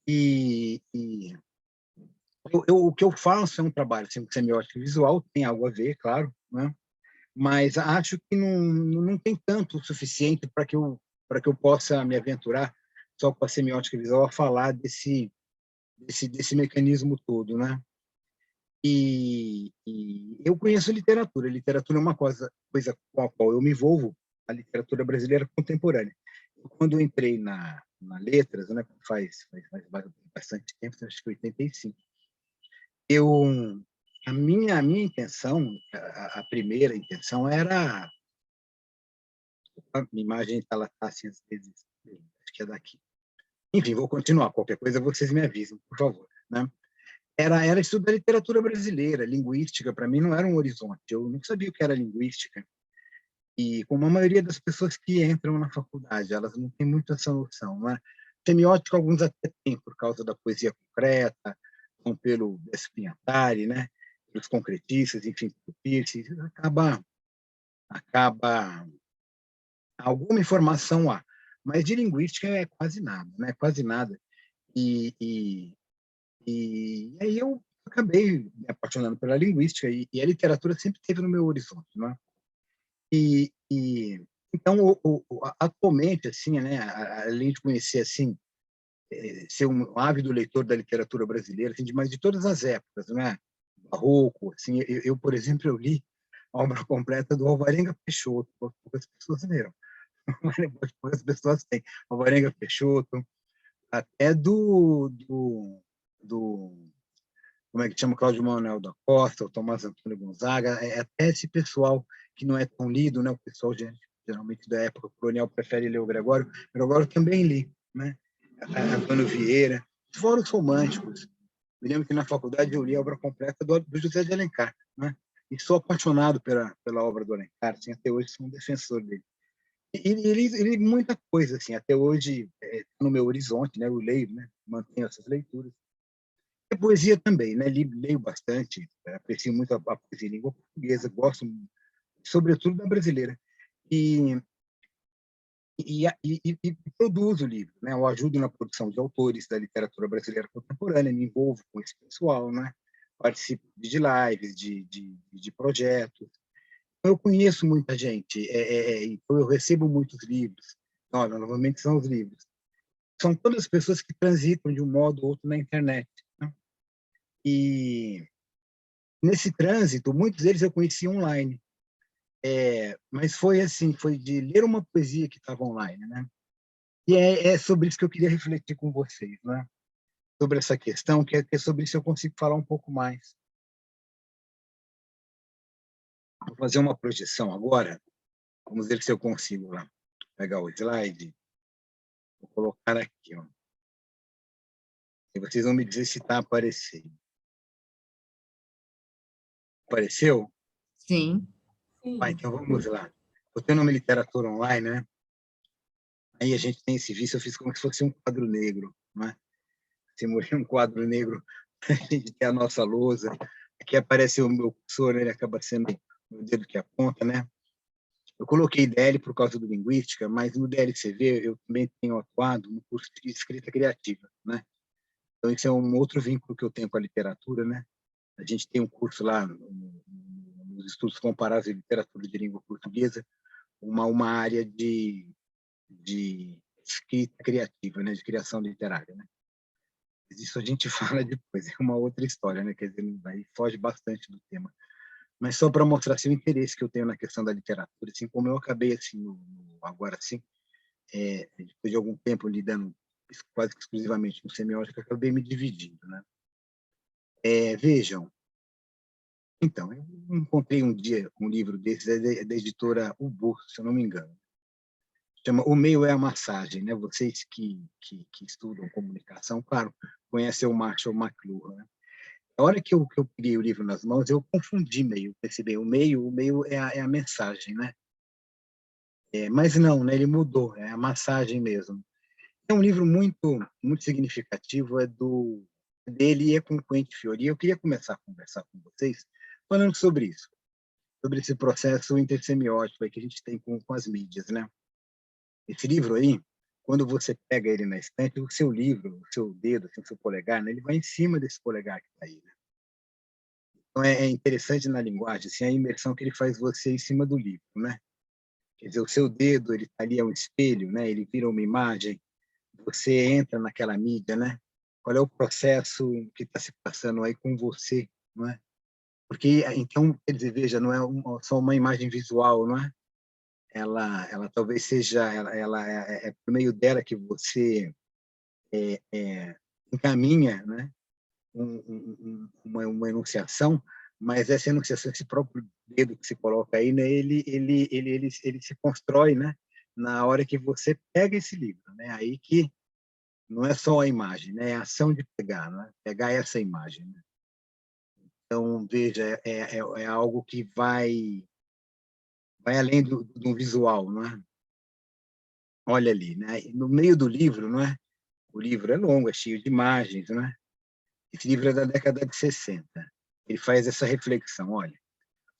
E o que eu faço é um trabalho semiótico visual, tem algo a ver, claro, né? Mas acho que não tem tanto o suficiente para que eu possa me aventurar só com a semiótica visual a falar desse mecanismo todo, né? E eu conheço literatura. Literatura é uma coisa com a qual eu me envolvo, a literatura brasileira contemporânea. Quando eu entrei na Letras, né? Faz bastante tempo, acho que 85. A minha intenção, a primeira intenção era... A minha imagem está assim, às vezes, acho que é daqui. Enfim, vou continuar. Qualquer coisa, vocês me avisam, por favor. Né? Era estudar literatura brasileira, linguística, para mim não era um horizonte. Eu não sabia o que era linguística. E como a maioria das pessoas que entram na faculdade, elas não têm muito essa noção. Né? Semiótica, alguns até têm, por causa da poesia concreta, ou pelo Spinatari, né? Pelos concretistas, enfim, pelo Peirce, acaba alguma informação há, mas de linguística é quase nada, né? Quase nada. E aí eu acabei me apaixonando pela linguística e a literatura sempre esteve no meu horizonte, né? Então, atualmente, assim, né? Além de conhecer assim, ser um ávido leitor da literatura brasileira, assim, de todas as épocas, né? Barroco, assim, por exemplo, eu li a obra completa do Alvarenga Peixoto, poucas pessoas leram. Poucas pessoas têm. Alvarenga Peixoto, até como é que chama, Cláudio Manuel da Costa, o Tomás Antônio Gonzaga, até esse pessoal que não é tão lido, né? O pessoal geralmente da época colonial prefere ler o Gregório também li, né? Antônio Vieira, fora os românticos. Me lembro que na faculdade eu li a obra completa do José de Alencar, né? E sou apaixonado pela obra do Alencar, assim, até hoje sou um defensor dele. Ele muita coisa, assim, até hoje no meu horizonte, né? Eu leio, né? Mantenho essas leituras. E poesia também, né? Leio bastante, aprecio muito a poesia em língua portuguesa, gosto, sobretudo, da brasileira. E produzo livros, né? Eu ajudo na produção de autores da literatura brasileira contemporânea, me envolvo com esse pessoal, né? Participo de lives, de projetos. Eu conheço muita gente, então eu recebo muitos livros. Olha, novamente são os livros. São todas as pessoas que transitam de um modo ou outro na internet, né? E nesse trânsito, muitos deles eu conheci online. Mas foi assim, foi de ler uma poesia que estava online, né? E é sobre isso que eu queria refletir com vocês, né? Sobre essa questão, que é sobre isso eu consigo falar um pouco mais. Vou fazer uma projeção agora. Vamos ver se eu consigo lá pegar o slide. Vou colocar aqui, ó. E vocês vão me dizer se está aparecendo. Apareceu? Sim. Então vamos lá. Eu tenho nome literatura online, né? Aí a gente tem esse vício, eu fiz como se fosse um quadro negro, né? Se morrer um quadro negro, a gente tem a nossa lousa. Aqui aparece o meu cursor, né? Ele acaba sendo o dedo que aponta, né? Eu coloquei DL por causa do linguística, mas no DLCV eu também tenho atuado no curso de escrita criativa, né? Então esse é um outro vínculo que eu tenho com a literatura, né? A gente tem um curso lá nos estudos comparados de literatura de língua portuguesa, uma área de escrita criativa, né? De criação literária, né? Isso a gente fala depois, é uma outra história, né? Quer dizer, aí foge bastante do tema. Mas só para mostrar assim, o interesse que eu tenho na questão da literatura, assim, como eu acabei assim agora assim, depois de algum tempo lidando quase exclusivamente com semiótica, acabei me dividindo, né? Vejam, então, eu encontrei um dia um livro desses, da editora Ubu, se eu não me engano. Chama O Meio é a Massagem, né? Vocês que estudam comunicação, claro, conhecem o Marshall McLuhan, né? A hora que eu peguei o livro nas mãos, eu confundi meio, percebi, o meio é a mensagem, né? Mas não, né? Ele mudou, é a massagem mesmo. É um livro muito significativo, dele e é com o Quentin Fiori. Eu queria começar a conversar com vocês falando sobre isso, sobre esse processo intersemiótico aí que a gente tem com as mídias, né? Esse livro aí, quando você pega ele na estante, o seu livro, o seu dedo, assim, o seu polegar, né? Ele vai em cima desse polegar que está aí, né? Então é interessante na linguagem, assim, a imersão que ele faz você em cima do livro, né? Quer dizer, o seu dedo, ele está ali, é um espelho, né? Ele vira uma imagem, você entra naquela mídia, né? Qual é o processo que está se passando aí com você, não é? Porque, então, quer dizer, veja, não é só uma imagem visual, não é? ela talvez seja, ela é por meio dela que você encaminha, né, uma enunciação, mas essa enunciação, esse próprio dedo que se coloca aí, né, ele se constrói, né, na hora que você pega esse livro, né, aí que não é só a imagem, né, é a ação de pegar, né, pegar essa imagem, né? Então, veja, é algo que vai além do visual, não é? Olha ali, né? No meio do livro, não é? O livro é longo, é cheio de imagens, não é? Esse livro é da década de 60. Ele faz essa reflexão, olha,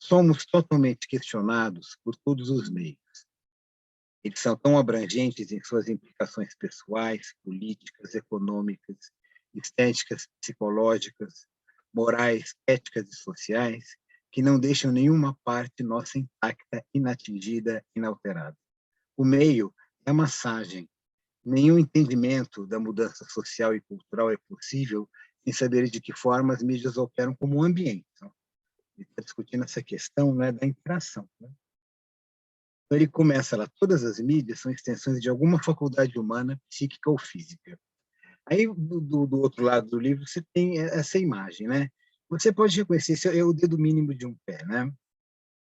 somos totalmente questionados por todos os meios. Eles são tão abrangentes em suas implicações pessoais, políticas, econômicas, estéticas, psicológicas, morais, éticas e sociais, que não deixam nenhuma parte nossa intacta, inatingida, inalterada. O meio é a massagem. Nenhum entendimento da mudança social e cultural é possível sem saber de que forma as mídias operam como um ambiente. Então, ele está discutindo essa questão, né, da interação, né? Então, ele começa lá, todas as mídias são extensões de alguma faculdade humana, psíquica ou física. Aí, do outro lado do livro, você tem essa imagem, né? Você pode reconhecer, esse é o dedo mínimo de um pé, né?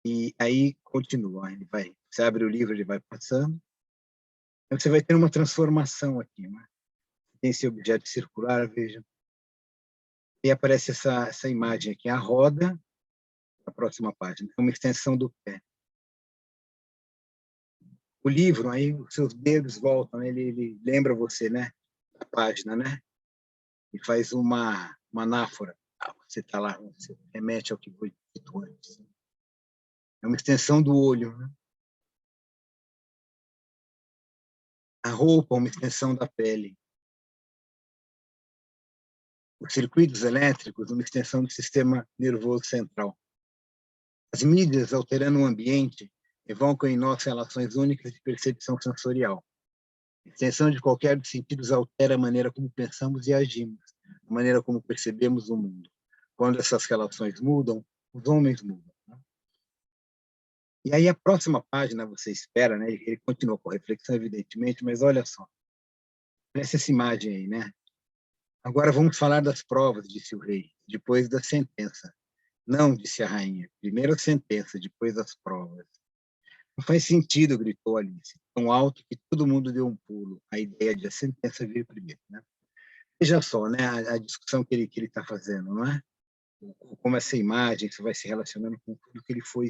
E aí continua, ele vai, você abre o livro, ele vai passando, então você vai ter uma transformação aqui, né? Tem esse objeto circular, veja, e aparece essa imagem aqui, a roda, a próxima página, é uma extensão do pé. O livro, aí os seus dedos voltam, ele lembra você, né? A página, né? E faz uma anáfora. Você está lá, você remete ao que foi dito antes. É uma extensão do olho, né? A roupa é uma extensão da pele. Os circuitos elétricos, uma extensão do sistema nervoso central. As mídias, alterando o ambiente, evocam em nós relações únicas de percepção sensorial. A extensão de qualquer dos sentidos altera a maneira como pensamos e agimos, a maneira como percebemos o mundo. Quando essas relações mudam, os homens mudam. E aí a próxima página você espera, né? Ele continua com a reflexão, evidentemente, mas olha só. Parece essa imagem aí, né? Agora vamos falar das provas, disse o rei, depois da sentença. Não, disse a rainha. Primeiro a sentença, depois as provas. Não faz sentido, gritou Alice, tão alto que todo mundo deu um pulo. A ideia de a sentença vir primeiro, né? Veja só, né? A discussão que ele está fazendo, não é? Como essa imagem, isso vai se relacionando com tudo que ele foi.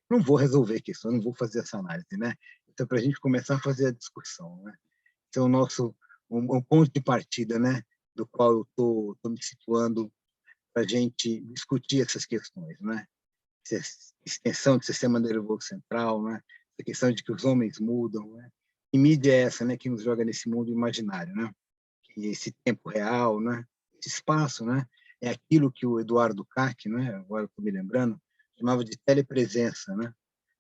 Não vou resolver questão, não vou fazer essa análise, né? Então, para a gente começar a fazer a discussão, né? Então, o nosso um ponto de partida, né? Do qual eu tô me situando para a gente discutir essas questões, né? Extensão do sistema nervoso central, né? A questão de que os homens mudam, né? Que mídia é essa, né? Que nos joga nesse mundo imaginário, né? Que esse tempo real, né? Esse espaço, né? É aquilo que o Eduardo Kac, né? Agora estou me lembrando, chamava de telepresença, né?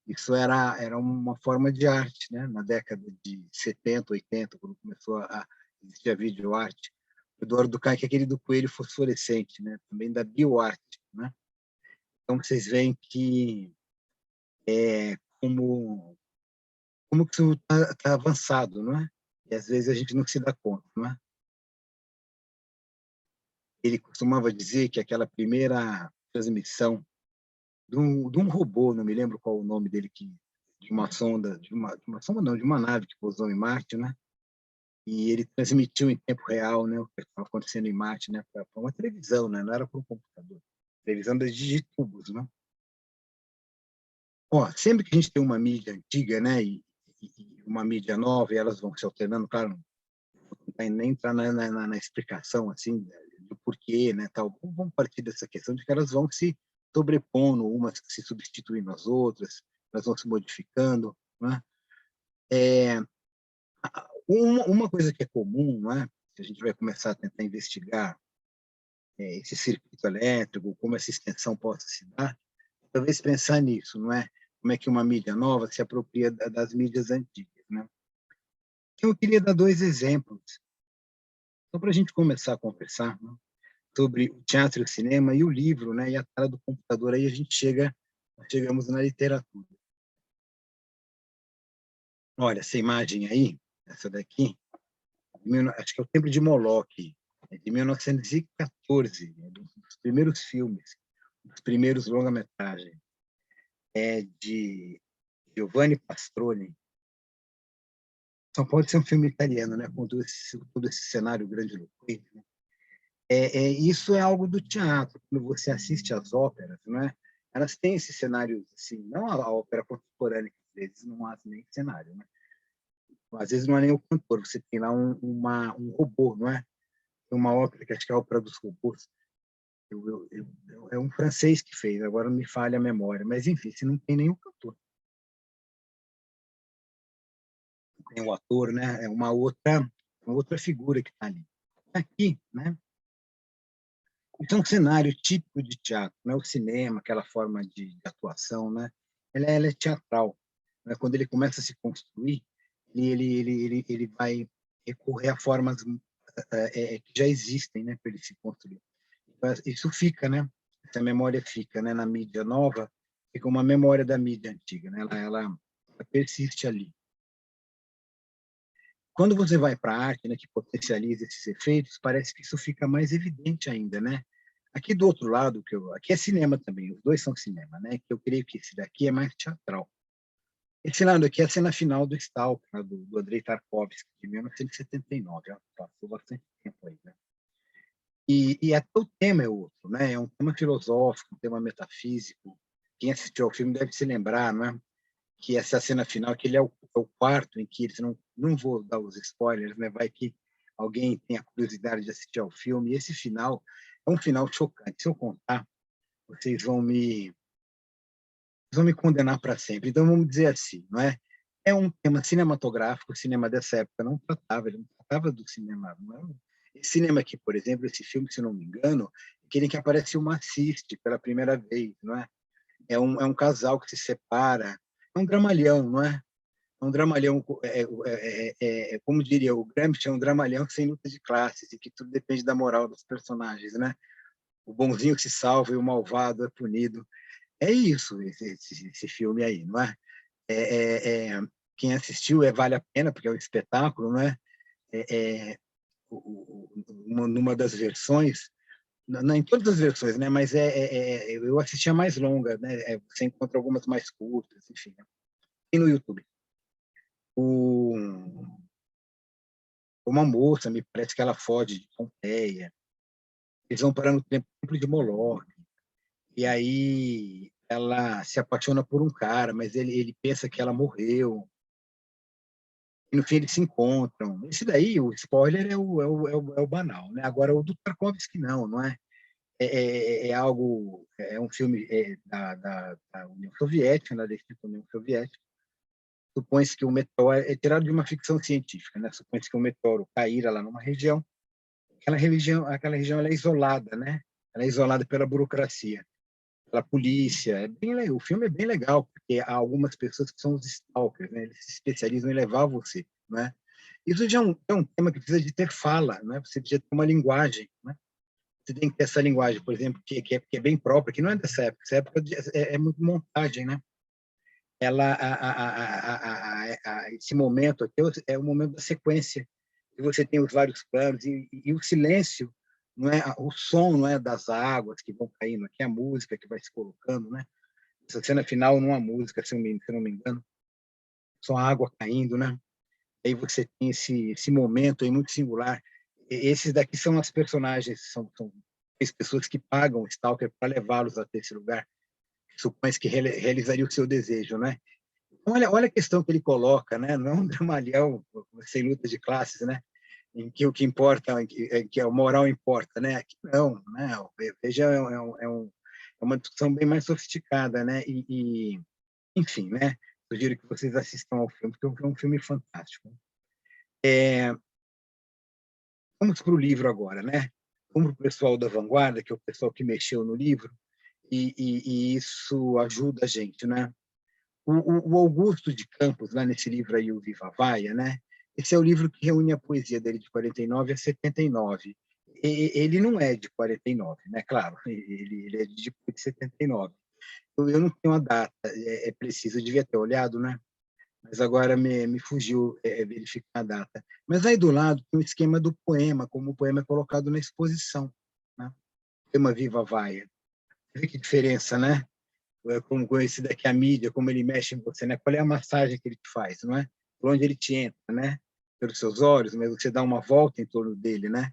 Isso era uma forma de arte, né? Na década de 70, 80, quando começou a existir a videoarte. O Eduardo Kac é aquele do coelho fosforescente, né? Também da bioarte, né? Então vocês veem que como que isso tá avançado, não é? E às vezes a gente não se dá conta, não é? Ele costumava dizer que aquela primeira transmissão de um robô, não me lembro qual o nome dele, de uma sonda, de uma sonda não, de uma nave que pousou em Marte, né? E ele transmitiu em tempo real, né, o que estava acontecendo em Marte, né, para uma televisão, né? Não era para um computador. Televisão das digitubos, né? Ó, sempre que a gente tem uma mídia antiga, né, e uma mídia nova, e elas vão se alternando, claro, não vai nem entrar na explicação assim do porquê, né, tal. Vamos partir dessa questão de que elas vão se sobrepondo, umas se substituindo às outras, elas vão se modificando, né? Uma coisa que é comum, né, que a gente vai começar a tentar investigar esse circuito elétrico, como essa extensão possa se dar, talvez pensar nisso, não é? Como é que uma mídia nova se apropria das mídias antigas, né? Então, eu queria dar dois exemplos, só para a gente começar a conversar, né, sobre o teatro e o cinema e o livro, né, e a tela do computador. Aí a gente chegamos na literatura. Olha, essa imagem aí, essa daqui, acho que é o Templo de Moloque, é de 1914, é dos primeiros filmes, dos primeiros longa-metragens. É de Giovanni Pastroni. Só pode ser um filme italiano, né? Com todo esse cenário grandiloquente, né? Isso é algo do teatro. Quando você assiste às óperas, não é? Elas têm esses cenários assim, não a ópera contemporânea, que às vezes não há nem cenário, né? Às vezes não é nem o cantor, você tem lá um robô, não é? Tem uma ópera que acho que é a ópera dos robôs. É um francês que fez, agora não me falha a memória, mas enfim, se não tem nenhum cantor, tem o ator, né? É uma outra figura que está ali. Aqui, né? Então, um cenário típico de teatro, né? O cinema, aquela forma de atuação, né? Ela é teatral, né? Quando ele começa a se construir, ele vai recorrer a formas que já existem, né? Para ele se construir. Então, isso fica, né? Essa memória fica, né? Na mídia nova, fica uma memória da mídia antiga, né? Ela persiste ali. Quando você vai para a arte, né, que potencializa esses efeitos, parece que isso fica mais evidente ainda, né? Aqui do outro lado, aqui é cinema também, os dois são cinema, né? Que eu creio que esse daqui é mais teatral. Esse lado aqui é a cena final do Stalker, né, do Andrei Tarkovsky, de 1979, já passou bastante tempo aí, né? E até o tema é outro, né? É um tema filosófico, um tema metafísico. Quem assistiu ao filme deve se lembrar, né? Que essa cena final, que ele é o quarto em que eles não vou dar os spoilers, né? Vai que alguém tenha curiosidade de assistir ao filme. E esse final é um final chocante. Se eu contar, vocês vão me condenar para sempre. Então vamos dizer assim, não é? É um tema cinematográfico. O cinema dessa época não tratava, ele não tratava do cinema. Não é? Esse cinema aqui, por exemplo, esse filme, se não me engano, é aquele que aparece uma assiste pela primeira vez, não é? É um casal que se separa. É um dramalhão, não é? É um dramalhão, como diria o Gramsci, é um dramalhão sem luta de classes, e que tudo depende da moral dos personagens, né? O bonzinho se salva e o malvado é punido. É isso, esse filme aí, não é? Quem assistiu vale a pena, porque é um espetáculo, não é? Numa das versões, não em todas as versões, né? Mas eu assisti a mais longa, né? Você encontra algumas mais curtas, enfim. Né? E no YouTube. Uma moça, me parece que ela foge de Pompeia. Eles vão parar no templo de Moloque. E aí ela se apaixona por um cara, mas ele pensa que ela morreu. E no fim eles se encontram. Esse daí, o spoiler é o banal, né? Agora o do Tarkovsky não é? É um filme da União Soviética, da extinta União Soviética. Supõe-se que o meteoro é tirado de uma ficção científica, né? Supõe-se que o meteoro caíra lá numa região. Aquela região ela é isolada, né? Ela é isolada pela burocracia, pela polícia. O filme é bem legal, porque há algumas pessoas que são os stalkers, né? Eles se especializam em levar você, né? Isso já é um tema que precisa de ter fala, né? Você precisa ter uma linguagem, né? Você tem que ter essa linguagem, por exemplo, que é bem própria, que não é dessa época. Essa época é muito montagem, né? Esse momento aqui é o momento da sequência, e você tem os vários planos e o silêncio, não é? O som, não é, das águas que vão caindo aqui, a música que vai se colocando, né? Essa cena final não há música, se não me engano, só a água caindo, né? Aí você tem esse momento aí muito singular. Esses daqui são as personagens, são as pessoas que pagam o Stalker para levá-los até esse lugar. Supõe que realizaria o seu desejo, né? Olha a questão que ele coloca, né? Não é um dramalhão sem luta de classes, né? Em que o que importa, que a moral importa, né? Aqui não, né? Veja, é uma discussão bem mais sofisticada, né? Enfim, né? Sugiro que vocês assistam ao filme, porque é um filme fantástico. Vamos para o livro agora, né? Vamos para o pessoal da vanguarda, que é o pessoal que mexeu no livro, e isso ajuda a gente, né? O Augusto de Campos, lá nesse livro aí, o Viva Vaia, né? Esse é o livro que reúne a poesia dele de 49 a 79. Ele não é de 49, né? Claro, ele é de 79. Eu não tenho a data precisa, eu devia ter olhado, né? mas agora me fugiu verificar a data. Mas aí do lado tem o esquema do poema, como o poema é colocado na exposição, né? Poema Viva Vaia. Você vê que diferença, né? Como esse daqui, a mídia, como ele mexe em você, né? Qual é a massagem que ele te faz, não é? Por onde ele te entra, né? Pelos seus olhos, mas você dá uma volta em torno dele, né?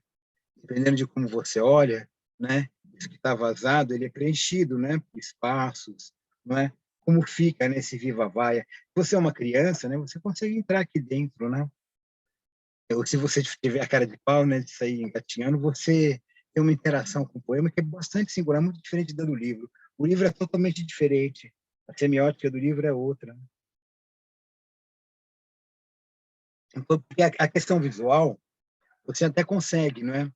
Dependendo de como você olha, né? Isso que está vazado, ele é preenchido, né? Por espaços, não é? Como fica nesse Viva Vaia. Se você é uma criança, né? Você consegue entrar aqui dentro, né? Ou se você tiver a cara de pau, né? De sair engatinhando, você tem uma interação com o poema que é bastante singular, muito diferente da do livro. O livro é totalmente diferente. A semiótica do livro é outra. Então, porque a questão visual, você até consegue, não é?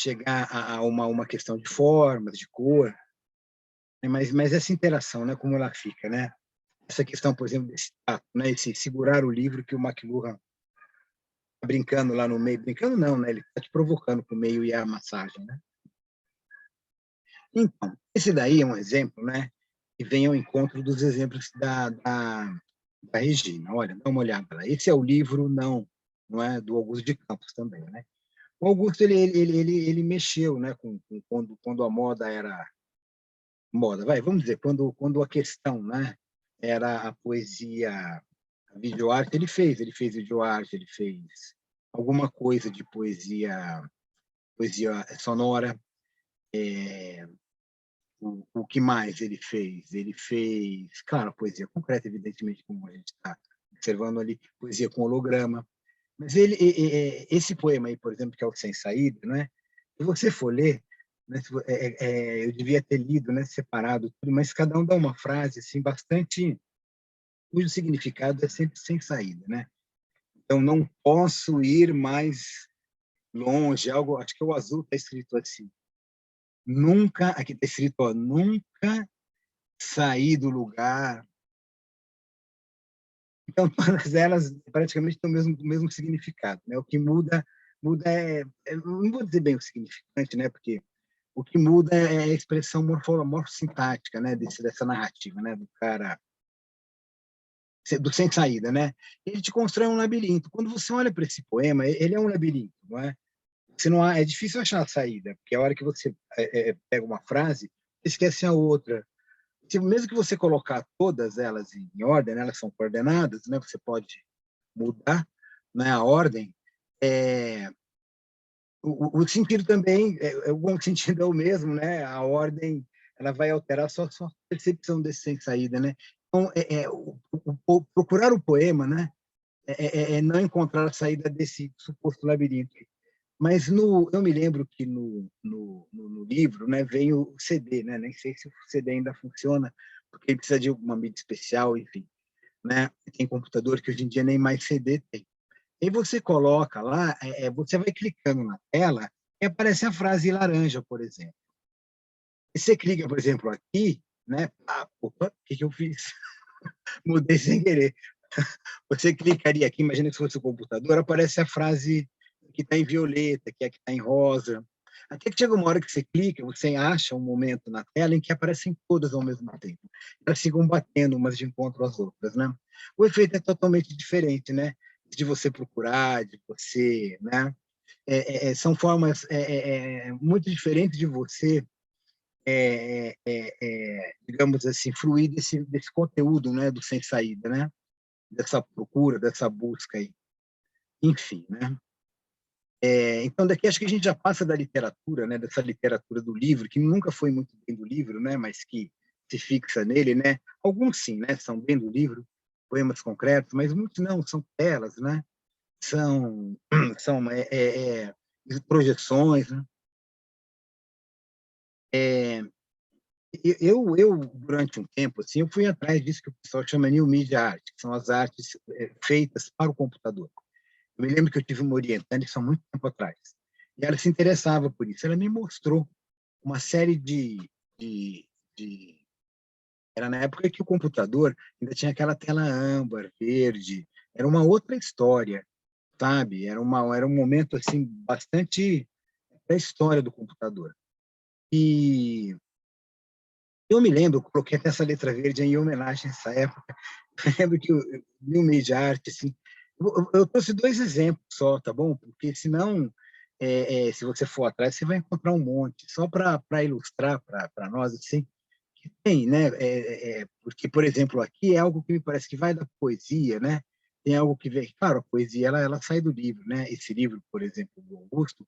Chegar a uma questão de formas, de cor, né? Mas essa interação, né? Como ela fica, né? Essa questão, por exemplo, desse tato, né? Esse segurar o livro que o McLuhan tá brincando lá no meio, brincando não, né? Ele está te provocando para o meio e a massagem, né? Então, esse daí é um exemplo, né? Que vem ao encontro dos exemplos da Regina. Olha, dá uma olhada lá. Esse é o livro não é do Augusto de Campos também, né? O Augusto ele mexeu, né? Quando a moda era moda, vamos dizer, quando a questão, né? Era a poesia, a videoarte, ele fez videoarte, ele fez alguma coisa de poesia sonora. O que mais ele fez? Ele fez, claro, poesia concreta, evidentemente, como a gente está observando ali, poesia com holograma. Mas esse poema aí, por exemplo, que é o Sem Saída, né? Se você for ler, né, eu devia ter lido, né, separado tudo, mas cada um dá uma frase assim bastante, cujo significado é sempre sem saída, né? Então não posso ir mais longe, algo, acho que o azul está escrito assim. Nunca, aqui está escrito, ó, nunca sair do lugar. Então, todas elas praticamente têm o mesmo significado, né? O que muda não vou dizer bem o significante, né? Porque o que muda é a expressão morfossintática, né? Dessa narrativa, né? Do cara, do sem saída, né? Ele te constrói um labirinto. Quando você olha para esse poema, ele é um labirinto, não é? Você não é difícil achar a saída, porque a hora que você pega uma frase, você esquece a outra. Mesmo que você colocar todas elas em ordem, né, elas são coordenadas, né, você pode mudar, né, a ordem, o sentido também, o sentido é o mesmo, né, a ordem ela vai alterar sua percepção desse sem saída, né? Então, procurar o poema, né, não encontrar a saída desse suposto labirinto. Mas eu me lembro que no livro, né, vem o CD, né? Nem sei se o CD ainda funciona, porque ele precisa de uma mídia especial, enfim, né? Tem computador que hoje em dia nem mais CD tem. E você coloca lá, você vai clicando na tela e aparece a frase laranja, por exemplo. E você clica, por exemplo, aqui, né? Opa, o que eu fiz? Mudei sem querer. Você clicaria aqui, imagina que fosse o computador, aparece a frase que está em violeta, que é que está em rosa. Até que chega uma hora que você clica, você acha um momento na tela em que aparecem todas ao mesmo tempo. Elas ficam batendo umas de encontro às outras, né? O efeito é totalmente diferente, né? De você procurar, de você, né? São formas muito diferentes de você, digamos assim, fruir desse conteúdo, né? Do sem saída, né? Dessa procura, dessa busca aí. Enfim, né? Então, daqui acho que a gente já passa da literatura, né? Dessa literatura do livro, que nunca foi muito bem do livro, né? Mas que se fixa nele, né? Alguns sim, né? São bem do livro, poemas concretos, mas muitos não, são telas, né? São, são projeções, né? Durante um tempo, assim, eu fui atrás disso que o pessoal chama New Media Art, que são as artes feitas para o computador. Eu me lembro que eu tive uma orientante, isso há muito tempo atrás, e ela se interessava por isso. Ela me mostrou uma série de... Era na época que o computador ainda tinha aquela tela âmbar, verde, era uma outra história, sabe? Era um momento assim bastante da história do computador. E eu me lembro, coloquei até essa letra verde em homenagem a essa época, lembro que eu li um meio de arte, assim, eu trouxe 2 exemplos só, tá bom? Porque senão, se você for atrás, você vai encontrar um monte, só para ilustrar para nós, assim, que tem, né? Porque, por exemplo, aqui é algo que me parece que vai da poesia, né? Tem algo que vem, claro, a poesia ela sai do livro, né? Esse livro, por exemplo, do Augusto,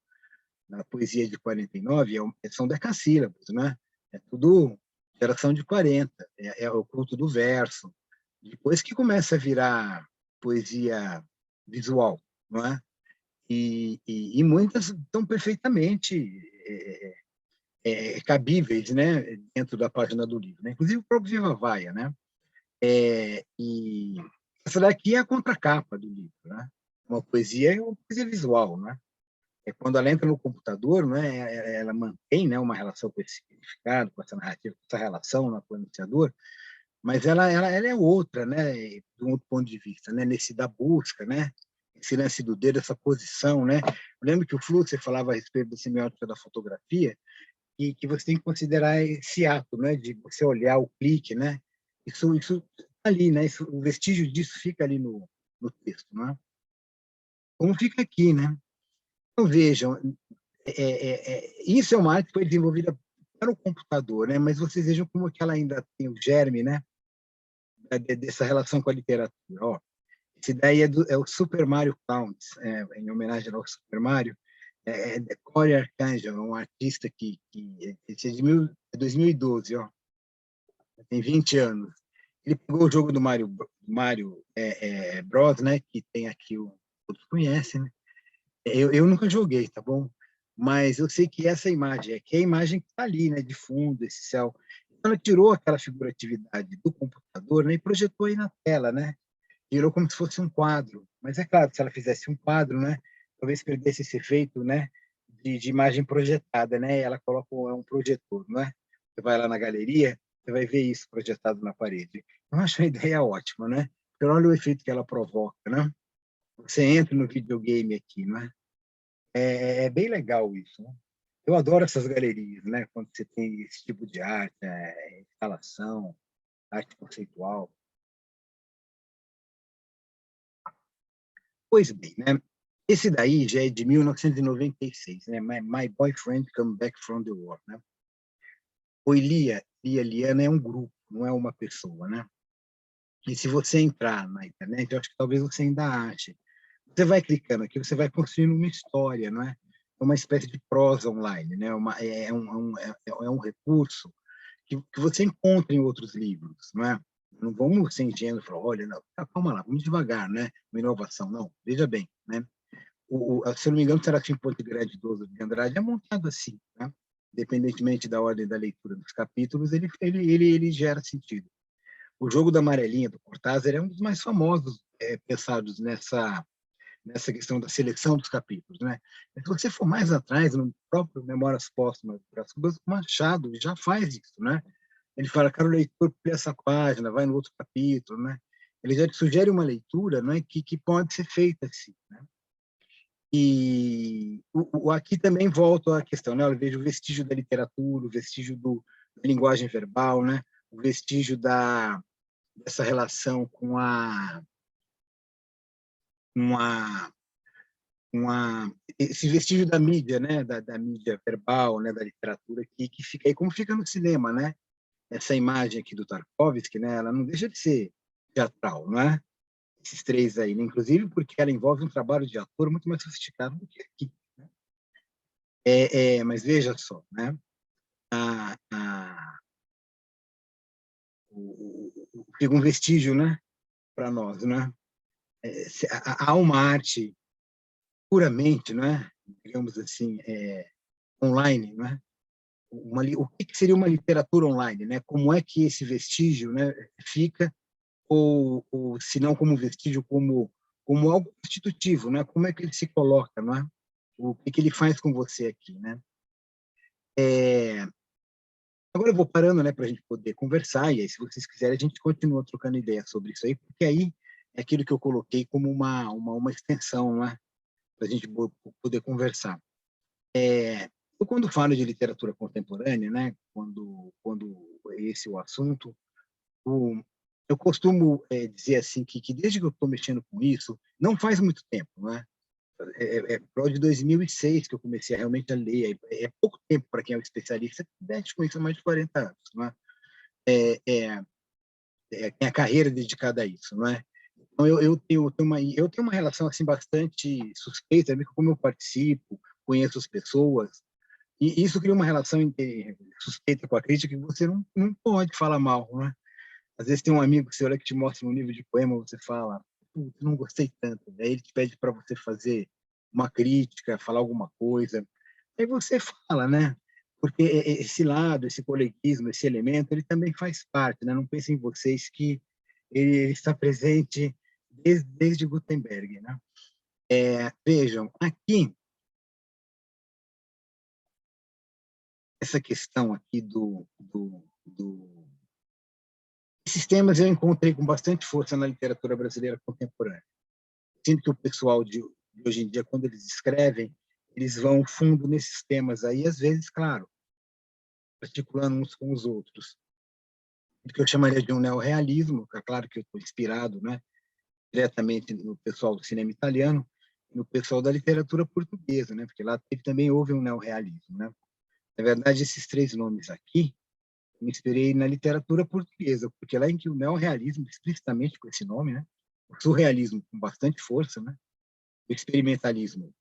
na poesia de 49, são decassílabos, né? É tudo geração de 40, é o culto do verso. Depois que começa a virar poesia visual, não é? E muitas estão perfeitamente cabíveis, né, dentro da página do livro, né? Inclusive o próprio Viva Vaia, né? E essa daqui é a contracapa do livro, né? Uma poesia visual, né? Quando ela entra no computador, né, ela mantém, né, uma relação com esse significado, com essa narrativa, com essa relação no iniciador, mas ela é outra, né, de um outro ponto de vista, né, nesse da busca, né, esse lance do dedo, essa posição, né. Eu lembro que o Flusser falava a respeito da semiótica da fotografia e que você tem que considerar esse ato, né, de você olhar o clique, né, isso tá ali, né, o vestígio disso fica ali no texto, né. Como fica aqui, né. Então vejam, isso é uma arte que foi desenvolvida para o computador, né, mas vocês vejam como que ela ainda tem o germe, né, dessa relação com a literatura. Ó, esse daí é o Super Mario Counts, em homenagem ao Super Mario. É Cory Arcangel, um artista que esse é de 2012, ó, tem 20 anos. Ele pegou o jogo do Mario Bros, né, que tem aqui, todos conhecem, né? Eu nunca joguei, tá bom? Mas eu sei que essa imagem que é a imagem que está ali, né, de fundo, esse céu. Então, ela tirou aquela figuratividade do computador, né, e projetou aí na tela, né? Virou como se fosse um quadro. Mas é claro, se ela fizesse um quadro, né, talvez perdesse esse efeito, né, de imagem projetada, né? Ela coloca um projetor, não é? Você vai lá na galeria, você vai ver isso projetado na parede. Eu acho a ideia ótima, né? Porque olha o efeito que ela provoca, né? Você entra no videogame aqui, não é? É bem legal isso, né? Eu adoro essas galerias, né? Quando você tem esse tipo de arte, instalação, arte conceitual. Pois bem, né? Esse daí já é de 1996, né? My Boyfriend Come Back from the War, né? O Liana é um grupo, não é uma pessoa, né? E se você entrar na internet, eu acho que talvez você ainda ache. Você vai clicando aqui, você vai construindo uma história, não é? É uma espécie de prosa online, né? É um recurso que você encontra em outros livros, não é? Não vamos ser ingênuos e falar, olha, não, calma lá, vamos devagar, né? Uma inovação, não. Veja bem, né? Se eu não me engano, o Serafim Ponte Grande de Andrade é montado assim, né? Independentemente da ordem da leitura dos capítulos, ele gera sentido. O Jogo da Amarelinha, do Cortázar, é um dos mais famosos pensados nessa questão da seleção dos capítulos, né? Se você for mais atrás, no próprio Memórias Póstumas do Brás Cubas, o Machado já faz isso, né? Ele fala, cara, o leitor lê essa página, vai no outro capítulo, né? Ele já te sugere uma leitura, né, que pode ser feita assim, né? E aqui também volto à questão, né? Eu vejo o vestígio da literatura, o vestígio da linguagem verbal, né? O vestígio dessa relação com uma esse vestígio da mídia, né, da mídia verbal, né, da literatura que fica aí como fica no cinema, né? Essa imagem aqui do Tarkovsky, né, ela não deixa de ser teatral, não é? Esses três aí, né? Inclusive porque ela envolve um trabalho de ator muito mais sofisticado do que aqui. Né? Mas veja só, né? A, a, fica um vestígio, né, para nós, né? Há uma arte puramente, né, digamos assim, online, né? O que seria uma literatura online, né? Como é que esse vestígio, né, fica ou se não como vestígio, como algo constitutivo, né? Como é que ele se coloca, não é? O que ele faz com você aqui, né? Agora eu vou parando, né, para a gente poder conversar e aí, se vocês quiserem, a gente continua trocando ideia sobre isso aí, porque aí é aquilo que eu coloquei como uma extensão, né, para a gente poder conversar. Eu, quando falo de literatura contemporânea, né, quando esse é o assunto, eu costumo dizer assim que desde que eu estou mexendo com isso, não faz muito tempo, não é? Pro de 2006 que eu comecei realmente a ler. É pouco tempo para quem é um especialista, que mexe com isso há mais de 40 anos, não é? Tem a carreira dedicada a isso, não é? Então, eu tenho uma relação assim bastante suspeita, como eu participo, conheço as pessoas, e isso cria uma relação suspeita com a crítica que você não pode falar mal, não é? Às vezes tem um amigo que você olha que te mostra um livro de poema, você fala, não gostei tanto. Aí ele te pede para você fazer uma crítica, falar alguma coisa. Aí você fala, né? Porque esse lado, esse coleguismo, esse elemento, ele também faz parte, né? Não pensem em vocês que ele está presente desde Gutenberg, né? Vejam, aqui, essa questão aqui esses temas eu encontrei com bastante força na literatura brasileira contemporânea. Sinto que o pessoal de hoje em dia, quando eles escrevem, eles vão fundo nesses temas aí, às vezes, claro, articulando uns com os outros. O que eu chamaria de um neorrealismo, é claro que eu estou inspirado, né, diretamente no pessoal do cinema italiano, no pessoal da literatura portuguesa, né, porque lá também houve um neorrealismo, né. Na verdade, esses três nomes aqui, me inspirei na literatura portuguesa, porque lá em que o neorrealismo, explicitamente com esse nome, né, o surrealismo com bastante força, né, o experimentalismo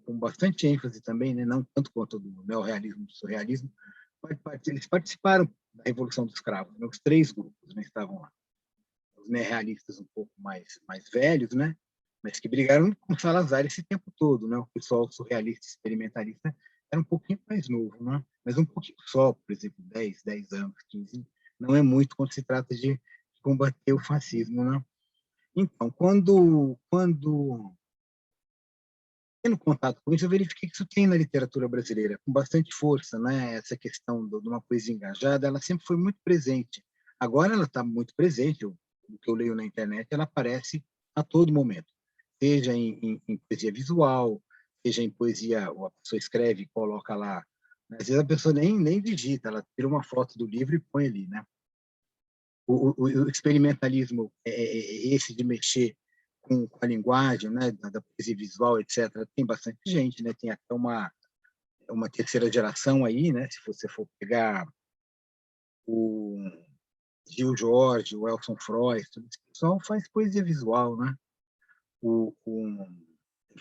com bastante ênfase também, né, não tanto quanto do neorrealismo, do surrealismo, eles participaram da Revolução dos Cravos, né, os três grupos, né, estavam lá. Os neorrealistas um pouco mais velhos, né, mas que brigaram com Salazar esse tempo todo, né, o pessoal surrealista, experimentalista, era um pouquinho mais novo, né, mas um pouquinho só, por exemplo, 10 anos, 15, não é muito quando se trata de combater o fascismo, né. Então, quando tendo contato com isso, eu verifiquei que isso tem na literatura brasileira, com bastante força, né? Essa questão de uma poesia engajada, ela sempre foi muito presente. Agora ela está muito presente, o que eu leio na internet, ela aparece a todo momento, seja em poesia visual, seja em poesia, a pessoa escreve e coloca lá. Às vezes a pessoa nem digita, ela tira uma foto do livro e põe ali, né? O experimentalismo esse de mexer com a linguagem, né, da poesia visual, etc. Tem bastante gente, né? Tem até uma terceira geração aí, né? Se você for pegar o Gil Jorge, o Elson Freud, todo esse pessoal faz poesia visual, né?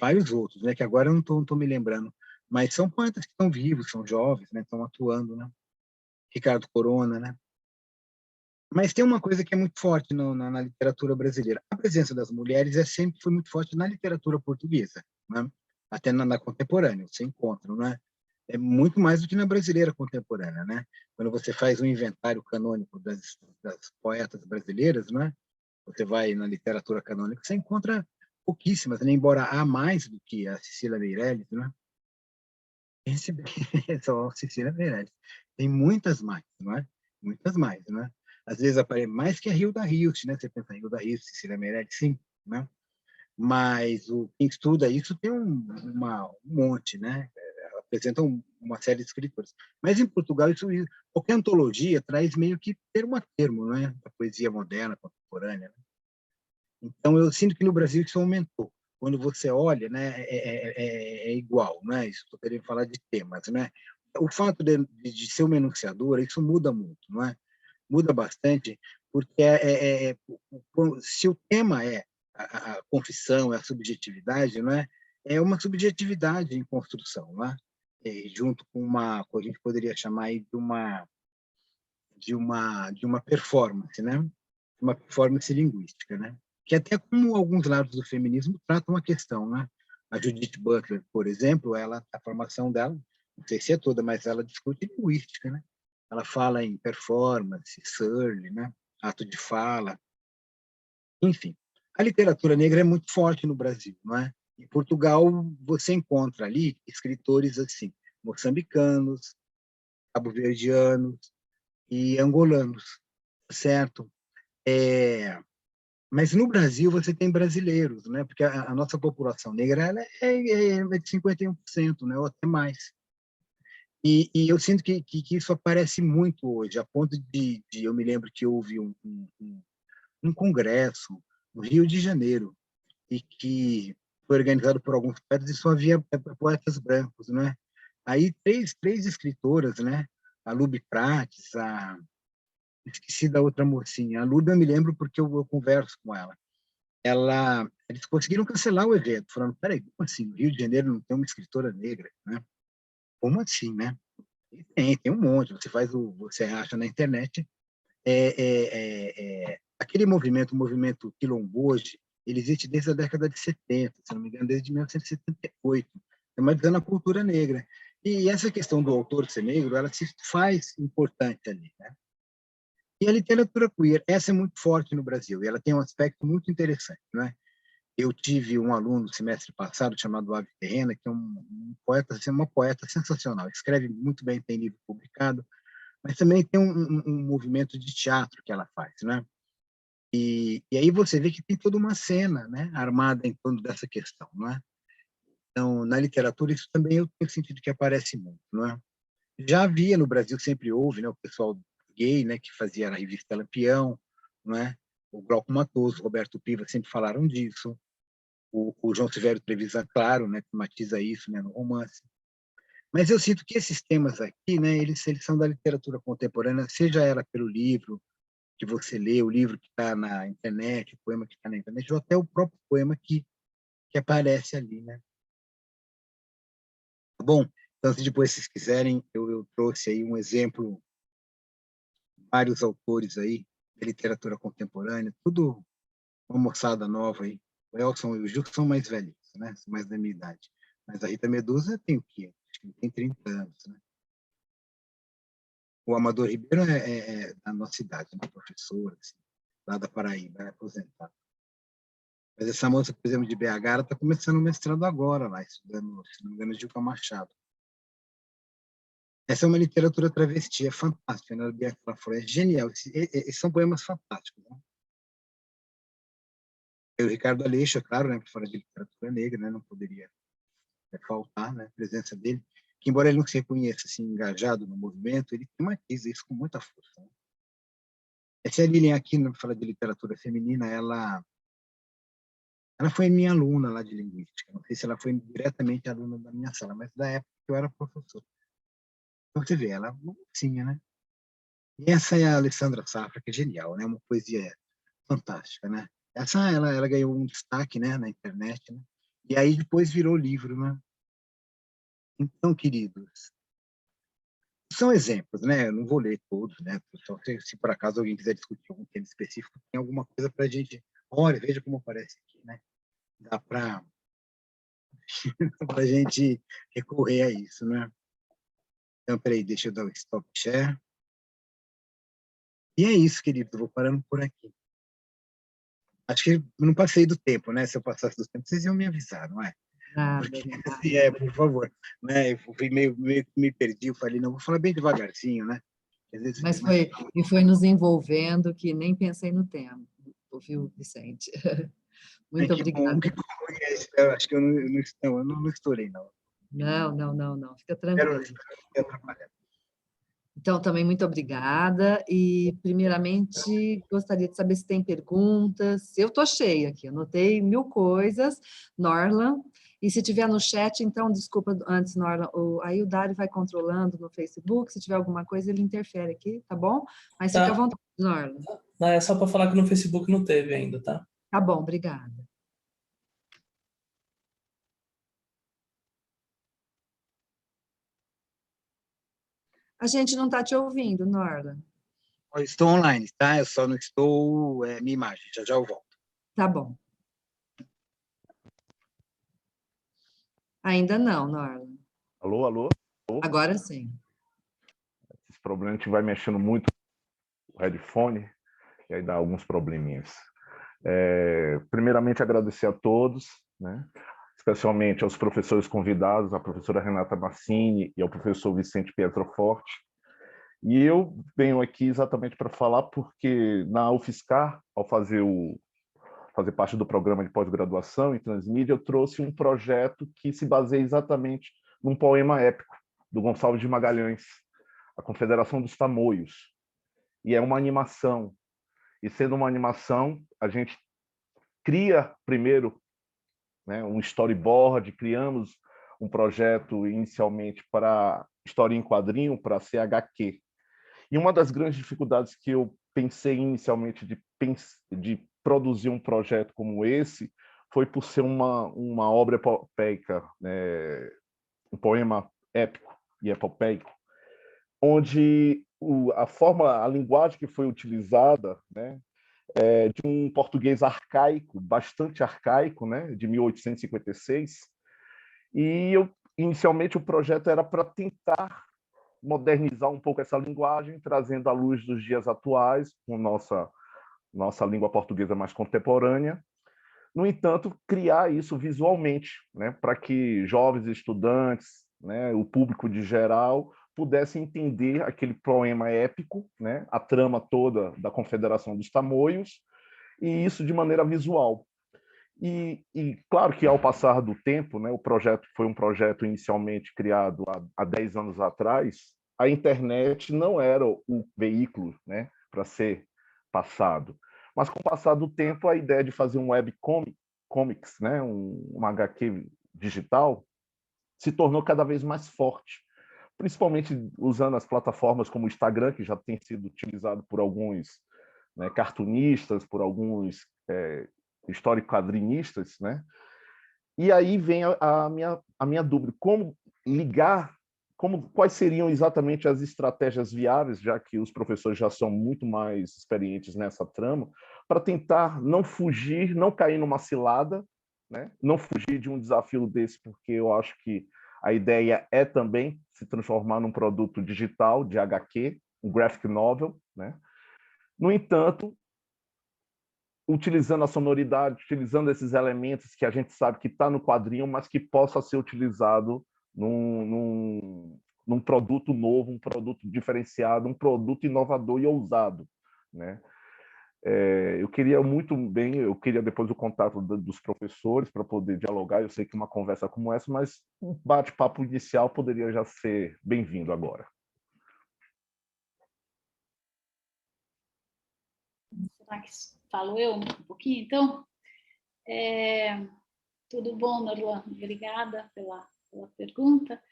Vários outros, né? Que agora eu não estou me lembrando, mas são poetas que estão vivos, são jovens, né? Estão atuando, né? Ricardo Corona, né? Mas tem uma coisa que é muito forte na literatura brasileira. A presença das mulheres sempre foi muito forte na literatura portuguesa, né? Até na contemporânea, você encontra, né? É muito mais do que na brasileira contemporânea, né? Quando você faz um inventário canônico das poetas brasileiras, né? Você vai na literatura canônica, você encontra pouquíssimas, né? Embora há mais do que a Cecília Meirelles, né? Só a Cecília Meirelles. Tem muitas mais, não é? Muitas mais, né? Às vezes aparece mais que a Hilda Hilst, né? Você pensa em Hilda Hilst, Cecília Meirelles, sim, né? Mas quem estuda isso tem um monte, né? Apresentam uma série de escritores. Mas em Portugal, qualquer antologia traz meio que termo a termo, né? Da poesia moderna, contemporânea. Né? Então, eu sinto que no Brasil isso aumentou. Quando você olha, né, é igual, né? Isso estou querendo falar de temas, né? O fato de ser uma enunciadora, isso muda muito, não é? Muda bastante, porque se o tema é a confissão, é a subjetividade, não é? É uma subjetividade em construção, não é? Junto com que a gente poderia chamar aí de uma performance, né? Uma performance linguística, né? Que até como alguns lados do feminismo tratam a questão, né? A Judith Butler, por exemplo, a formação dela, não sei se é toda, mas ela discute linguística, né? Ela fala em performance, surly, né? Ato de fala, enfim. A literatura negra é muito forte no Brasil, não é? Em Portugal, você encontra ali escritores assim, moçambicanos, cabo-verdianos e angolanos, certo? Mas no Brasil você tem brasileiros, né? Porque a nossa população negra ela é de 51%, né? Ou até mais. E eu sinto que isso aparece muito hoje, a ponto de eu me lembro que houve um congresso no Rio de Janeiro, e que foi organizado por alguns poetas, e só havia poetas brancos, né? Aí três escritoras, né? A Luby Prates, esqueci da outra mocinha. A Luby eu me lembro porque eu converso com ela. Eles conseguiram cancelar o evento, falando, peraí, como assim? No Rio de Janeiro não tem uma escritora negra, né? Como assim, né? E tem um monte. Você acha na internet. Aquele movimento, o movimento quilomboje, ele existe desde a década de 70, se não me engano, desde 1978, tematizando a cultura negra. E essa questão do autor ser negro, ela se faz importante ali, né? E a literatura queer, essa é muito forte no Brasil, e ela tem um aspecto muito interessante, né? Eu tive um aluno no semestre passado chamado Ave Terrena, que é um poeta, assim, uma poeta sensacional, escreve muito bem, tem livro publicado, mas também tem um movimento de teatro que ela faz, né? E aí você vê que tem toda uma cena, né, armada em torno dessa questão, não é? Então, na literatura, isso também eu tenho sentido que aparece muito, não é? Já havia no Brasil, sempre houve, né, o pessoal gay, né, que fazia a revista Lampião, não é? O Glauco Matoso, o Roberto Piva sempre falaram disso. O João Silvério Trevisan, claro, né, tematiza isso, né, no romance. Mas eu sinto que esses temas aqui, né, eles são da literatura contemporânea, seja ela pelo livro que você lê, o livro que está na internet, o poema que está na internet, ou até o próprio poema que aparece ali, né? Tá bom? Então, se depois vocês quiserem, eu trouxe aí um exemplo, vários autores aí da literatura contemporânea, tudo uma moçada nova aí. O Elson e o Gil são mais velhos, né? São mais da minha idade. Mas a Rita Medusa tem o quê? Acho que tem 30 anos, né? O Amador Ribeiro é da nossa cidade, né? Professor, assim, lá da Paraíba, é aposentado. Mas essa moça, por exemplo, de BH, ela está começando o mestrado agora, lá, estudando, se não me engano, Gilca Machado. Essa é uma literatura travesti, é fantástica, né? A Bianca falou, é genial. Esses são poemas fantásticos, né? E o Ricardo Aleixo, é claro, né, para falar de literatura negra, né, não poderia faltar, né, a presença dele, que embora ele não se reconheça assim, engajado no movimento, ele tematiza isso com muita força. Né? Essa Lilian Aquino, fala de literatura feminina, ela foi minha aluna lá de linguística. Não sei se ela foi diretamente aluna da minha sala, mas da época que eu era professor. Então você vê, ela é uma mocinha, né? E essa é a Alessandra Safra, que é genial, né? Uma poesia fantástica, né? Essa ela ganhou um destaque, né, na internet, né? E aí depois virou livro, né? Então, queridos, são exemplos, né? Eu não vou ler todos, né? Só se por acaso alguém quiser discutir algum tema específico, tem alguma coisa para a gente. Olha, veja como aparece aqui, né? Dá para a gente recorrer a isso, né? Então, peraí, deixa eu dar o stop share. E é isso, querido. Eu vou parando por aqui. Acho que eu não passei do tempo, né? Se eu passasse do tempo, vocês iam me avisar, não é? Nada, Porque, nada. assim, por favor. Né? Eu fui meio que me perdi. Eu falei, não, vou falar bem devagarzinho, né? Às vezes Mas fica mais... foi nos envolvendo que nem pensei no tempo, viu, Vicente? Muito Que bom, obrigada. que bom. Eu acho que eu não estourei, não. Não, não, não, não, fica Espero tranquilo. ter atrapalhado. Então, também muito obrigada. E, primeiramente, gostaria de saber se tem perguntas. Eu estou cheia aqui, anotei 1000 coisas, Norla. E se tiver no chat, então, desculpa antes, Norla, aí o Dário vai controlando no Facebook. Se tiver alguma coisa, ele interfere aqui, tá bom? Mas fica à Tá. vontade, Norla. Não, é só para falar que no Facebook não teve ainda, tá? Tá bom, obrigada. A gente não está te ouvindo, Norla. Eu estou online, tá? Eu só não estou minha imagem. Já já eu volto. Tá bom. Ainda não, Norla. Alô, alô? Agora sim. Esse problema a gente vai mexendo muito o headphone e aí dá alguns probleminhas. Primeiramente, agradecer a todos, né? Especialmente aos professores convidados, a professora Renata Massini e ao professor Vicente Pietroforte. E eu venho aqui exatamente para falar porque na UFSCar, ao fazer parte do programa de pós-graduação em transmídia, eu trouxe um projeto que se baseia exatamente num poema épico do Gonçalves de Magalhães, A Confederação dos Tamoios. E é uma animação. E sendo uma animação, a gente cria primeiro, né, um storyboard, criamos um projeto inicialmente para história em quadrinho, para ser HQ. E uma das grandes dificuldades que eu pensei inicialmente de produzir um projeto como esse foi por ser uma obra epopeica, né, um poema épico e epopeico, onde a linguagem que foi utilizada, né, é de um português arcaico, bastante arcaico, né, de 1856, e inicialmente o projeto era para tentar modernizar um pouco essa linguagem, trazendo à luz dos dias atuais, com nossa língua portuguesa mais contemporânea. No entanto, criar isso visualmente, né, para que jovens estudantes, né, o público de geral, pudesse entender aquele poema épico, né, a trama toda da Confederação dos Tamoios, e isso de maneira visual. E claro que, ao passar do tempo, né, o projeto foi um projeto inicialmente criado há 10 anos atrás, a internet não era o veículo, né, para ser passado. Mas, com o passar do tempo, a ideia de fazer um webcomics, né, uma HQ digital, se tornou cada vez mais forte, principalmente usando as plataformas como o Instagram, que já tem sido utilizado por alguns, né, cartunistas, por alguns historico-quadrinistas, né? E aí vem a minha dúvida: como ligar, quais seriam exatamente as estratégias viáveis, já que os professores já são muito mais experientes nessa trama, para tentar não fugir, não cair numa cilada, né? Não fugir de um desafio desse, porque eu acho que a ideia é também se transformar num produto digital de HQ, um graphic novel, né? No entanto, utilizando a sonoridade, utilizando esses elementos que a gente sabe que está no quadrinho, mas que possa ser utilizado num produto novo, um produto diferenciado, um produto inovador e ousado, né? Eu queria depois o contato dos professores para poder dialogar. Eu sei que uma conversa como essa, mas um bate-papo inicial poderia já ser bem-vindo agora. Será que falo eu um pouquinho, então? Tudo bom, Norlan? Obrigada pela pergunta.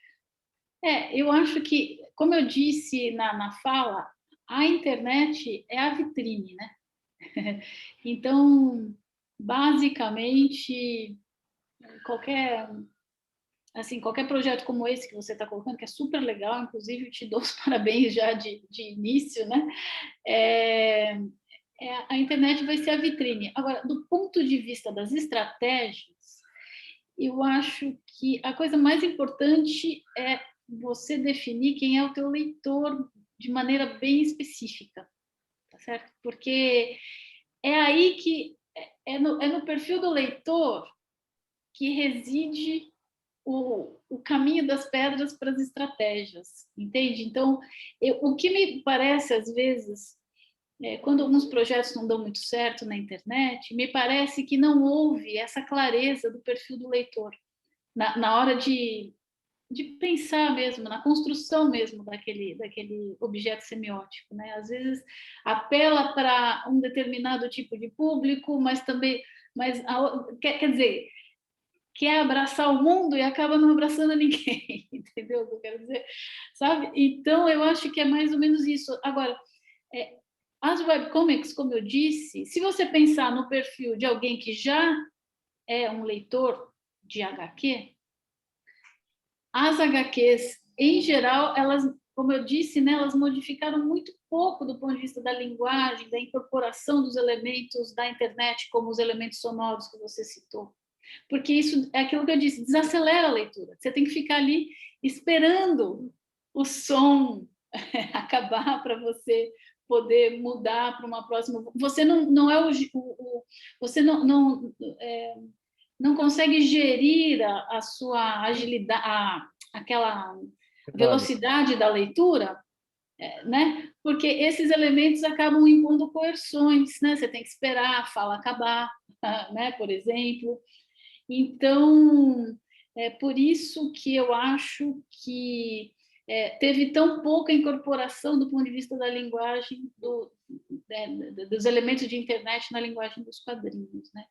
Eu acho que, como eu disse na fala, a internet é a vitrine, né? Então, basicamente, qualquer projeto como esse que você está colocando, que é super legal, inclusive eu te dou os parabéns já de início, né? A internet vai ser a vitrine. Agora, do ponto de vista das estratégias, eu acho que a coisa mais importante é você definir quem é o teu leitor de maneira bem específica, tá certo? Porque é aí que é no perfil do leitor que reside o caminho das pedras para as estratégias, entende? Então, o que me parece, às vezes, quando alguns projetos não dão muito certo na internet, me parece que não houve essa clareza do perfil do leitor na hora de pensar mesmo, na construção mesmo daquele objeto semiótico, né? Às vezes apela para um determinado tipo de público, mas também, quer dizer, quer abraçar o mundo e acaba não abraçando ninguém, entendeu o que eu quero dizer? Sabe? Então, eu acho que é mais ou menos isso. Agora, as webcomics, como eu disse, se você pensar no perfil de alguém que já é um leitor de HQ, as HQs, em geral, elas, como eu disse, né, elas modificaram muito pouco do ponto de vista da linguagem, da incorporação dos elementos da internet, como os elementos sonoros que você citou. Porque isso é aquilo que eu disse, desacelera a leitura. Você tem que ficar ali esperando o som acabar para você poder mudar para uma próxima. Você não é você não consegue gerir a sua agilidade, aquela velocidade da leitura, né? Porque esses elementos acabam impondo coerções, né? Você tem que esperar a fala acabar, né? Por exemplo. Então, é por isso que eu acho que teve tão pouca incorporação do ponto de vista da linguagem dos elementos de internet na linguagem dos quadrinhos, né?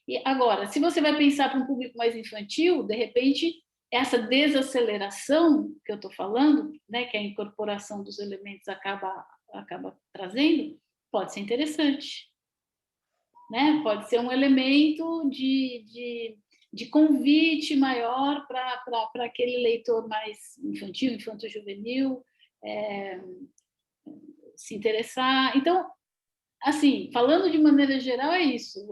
E agora, se você vai pensar para um público mais infantil, de repente, essa desaceleração que eu estou falando, né, que a incorporação dos elementos acaba trazendo, pode ser interessante, né? Pode ser um elemento de convite maior para aquele leitor mais infantil, infanto-juvenil, se interessar. Então, assim, falando de maneira geral, é isso.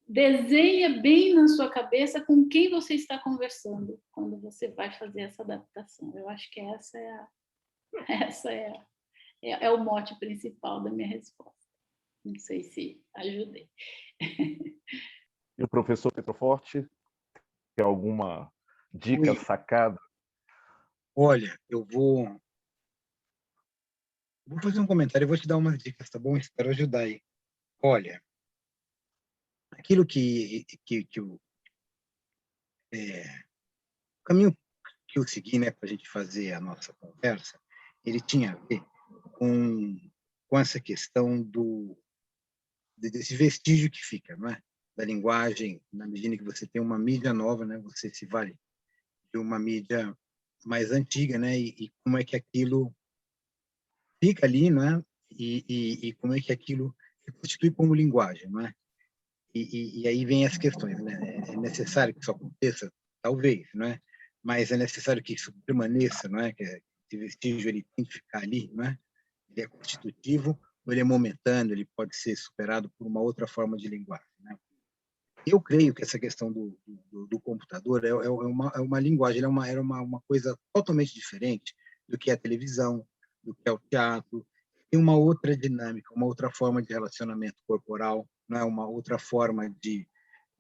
Desenha bem na sua cabeça com quem você está conversando quando você vai fazer essa adaptação. Eu acho que essa é o mote principal da minha resposta. Não sei se ajudei. E o professor Petroforte, tem alguma dica, Oi. sacada? Olha, eu vou fazer um comentário, eu vou te dar umas dicas, tá bom? Espero ajudar aí. Olha, aquilo o caminho que eu segui, né, para a gente fazer a nossa conversa, ele tinha a ver com essa questão desse vestígio que fica, não é? Da linguagem, na medida que você tem uma mídia nova, né, você se vale de uma mídia mais antiga, né, e como é que aquilo fica ali, não é? E como é que aquilo se constitui como linguagem, não é? E aí vem as questões, né? É necessário que isso aconteça? Talvez, não é? Mas é necessário que isso permaneça, não é? Que esse vestígio ele tem que ficar ali, não é? Ele é constitutivo ou ele é momentâneo, ele pode ser superado por uma outra forma de linguagem, né? Eu creio que essa questão do computador é uma linguagem, era uma coisa totalmente diferente do que é a televisão, do que é o teatro. Tem uma outra dinâmica, uma outra forma de relacionamento corporal, não é? Uma outra forma de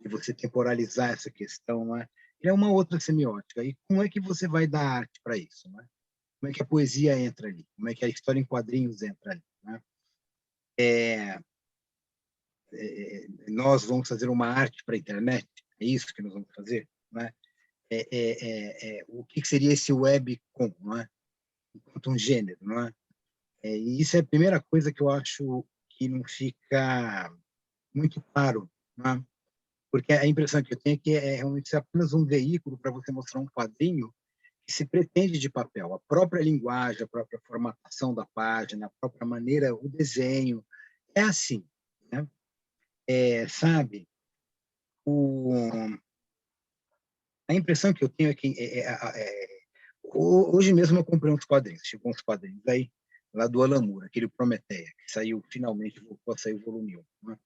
você temporalizar essa questão, não é? É uma outra semiótica. E como é que você vai dar arte para isso, não é? Como é que a poesia entra ali? Como é que a história em quadrinhos entra ali, não é? Nós vamos fazer uma arte para a internet, é isso que nós vamos fazer, não é? O que seria esse webcom, não é? Enquanto um gênero, não é? E isso é a primeira coisa que eu acho que não fica muito claro, não é? Porque a impressão que eu tenho é que é realmente apenas um veículo para você mostrar um quadrinho que se pretende de papel. A própria linguagem, a própria formatação da página, a própria maneira, o desenho, é assim, né? Sabe, a impressão que eu tenho é que hoje mesmo eu comprei uns quadrinhos, chegou uns quadrinhos aí, lá do Alan Moore, aquele Prometeia, que saiu finalmente, voltou a sair o volume 1. Né?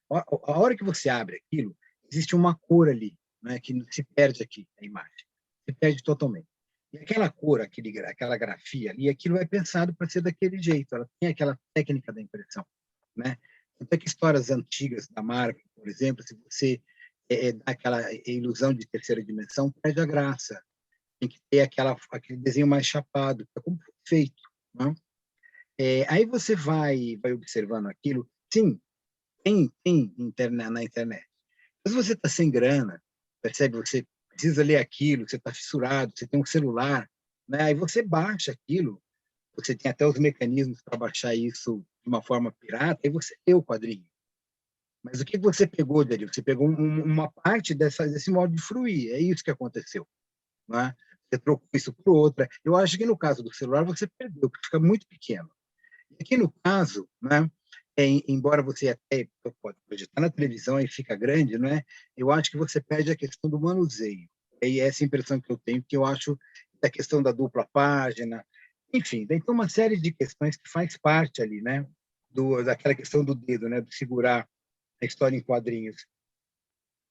A hora que você abre aquilo, existe uma cor ali, né, que se perde aqui, a imagem, se perde totalmente. E aquela cor, aquela grafia ali, aquilo é pensado para ser daquele jeito, ela tem aquela técnica da impressão, né? Até que histórias antigas da Marvel, por exemplo, se você dá aquela ilusão de terceira dimensão, perde a graça. Tem que ter aquele desenho mais chapado, que é como foi feito. Né? Aí você vai observando aquilo. Sim, tem na internet. Mas você está sem grana, percebe? Você precisa ler aquilo, você está fissurado, você tem um celular, né? Aí você baixa aquilo, você tem até os mecanismos para baixar isso de uma forma pirata, aí você lê o quadrinho. Mas o que você pegou dele? Você pegou uma parte desse modo de fruir, é isso que aconteceu. Não é? Você trocou isso por outra. Eu acho que no caso do celular você perdeu, porque fica muito pequeno. Aqui no caso, né, embora você até pode projetar na televisão e fica grande, né, eu acho que você perde a questão do manuseio. E essa impressão que eu tenho, que eu acho da questão da dupla página, enfim, tem uma série de questões que faz parte ali, né, daquela questão do dedo, né, de segurar a história em quadrinhos.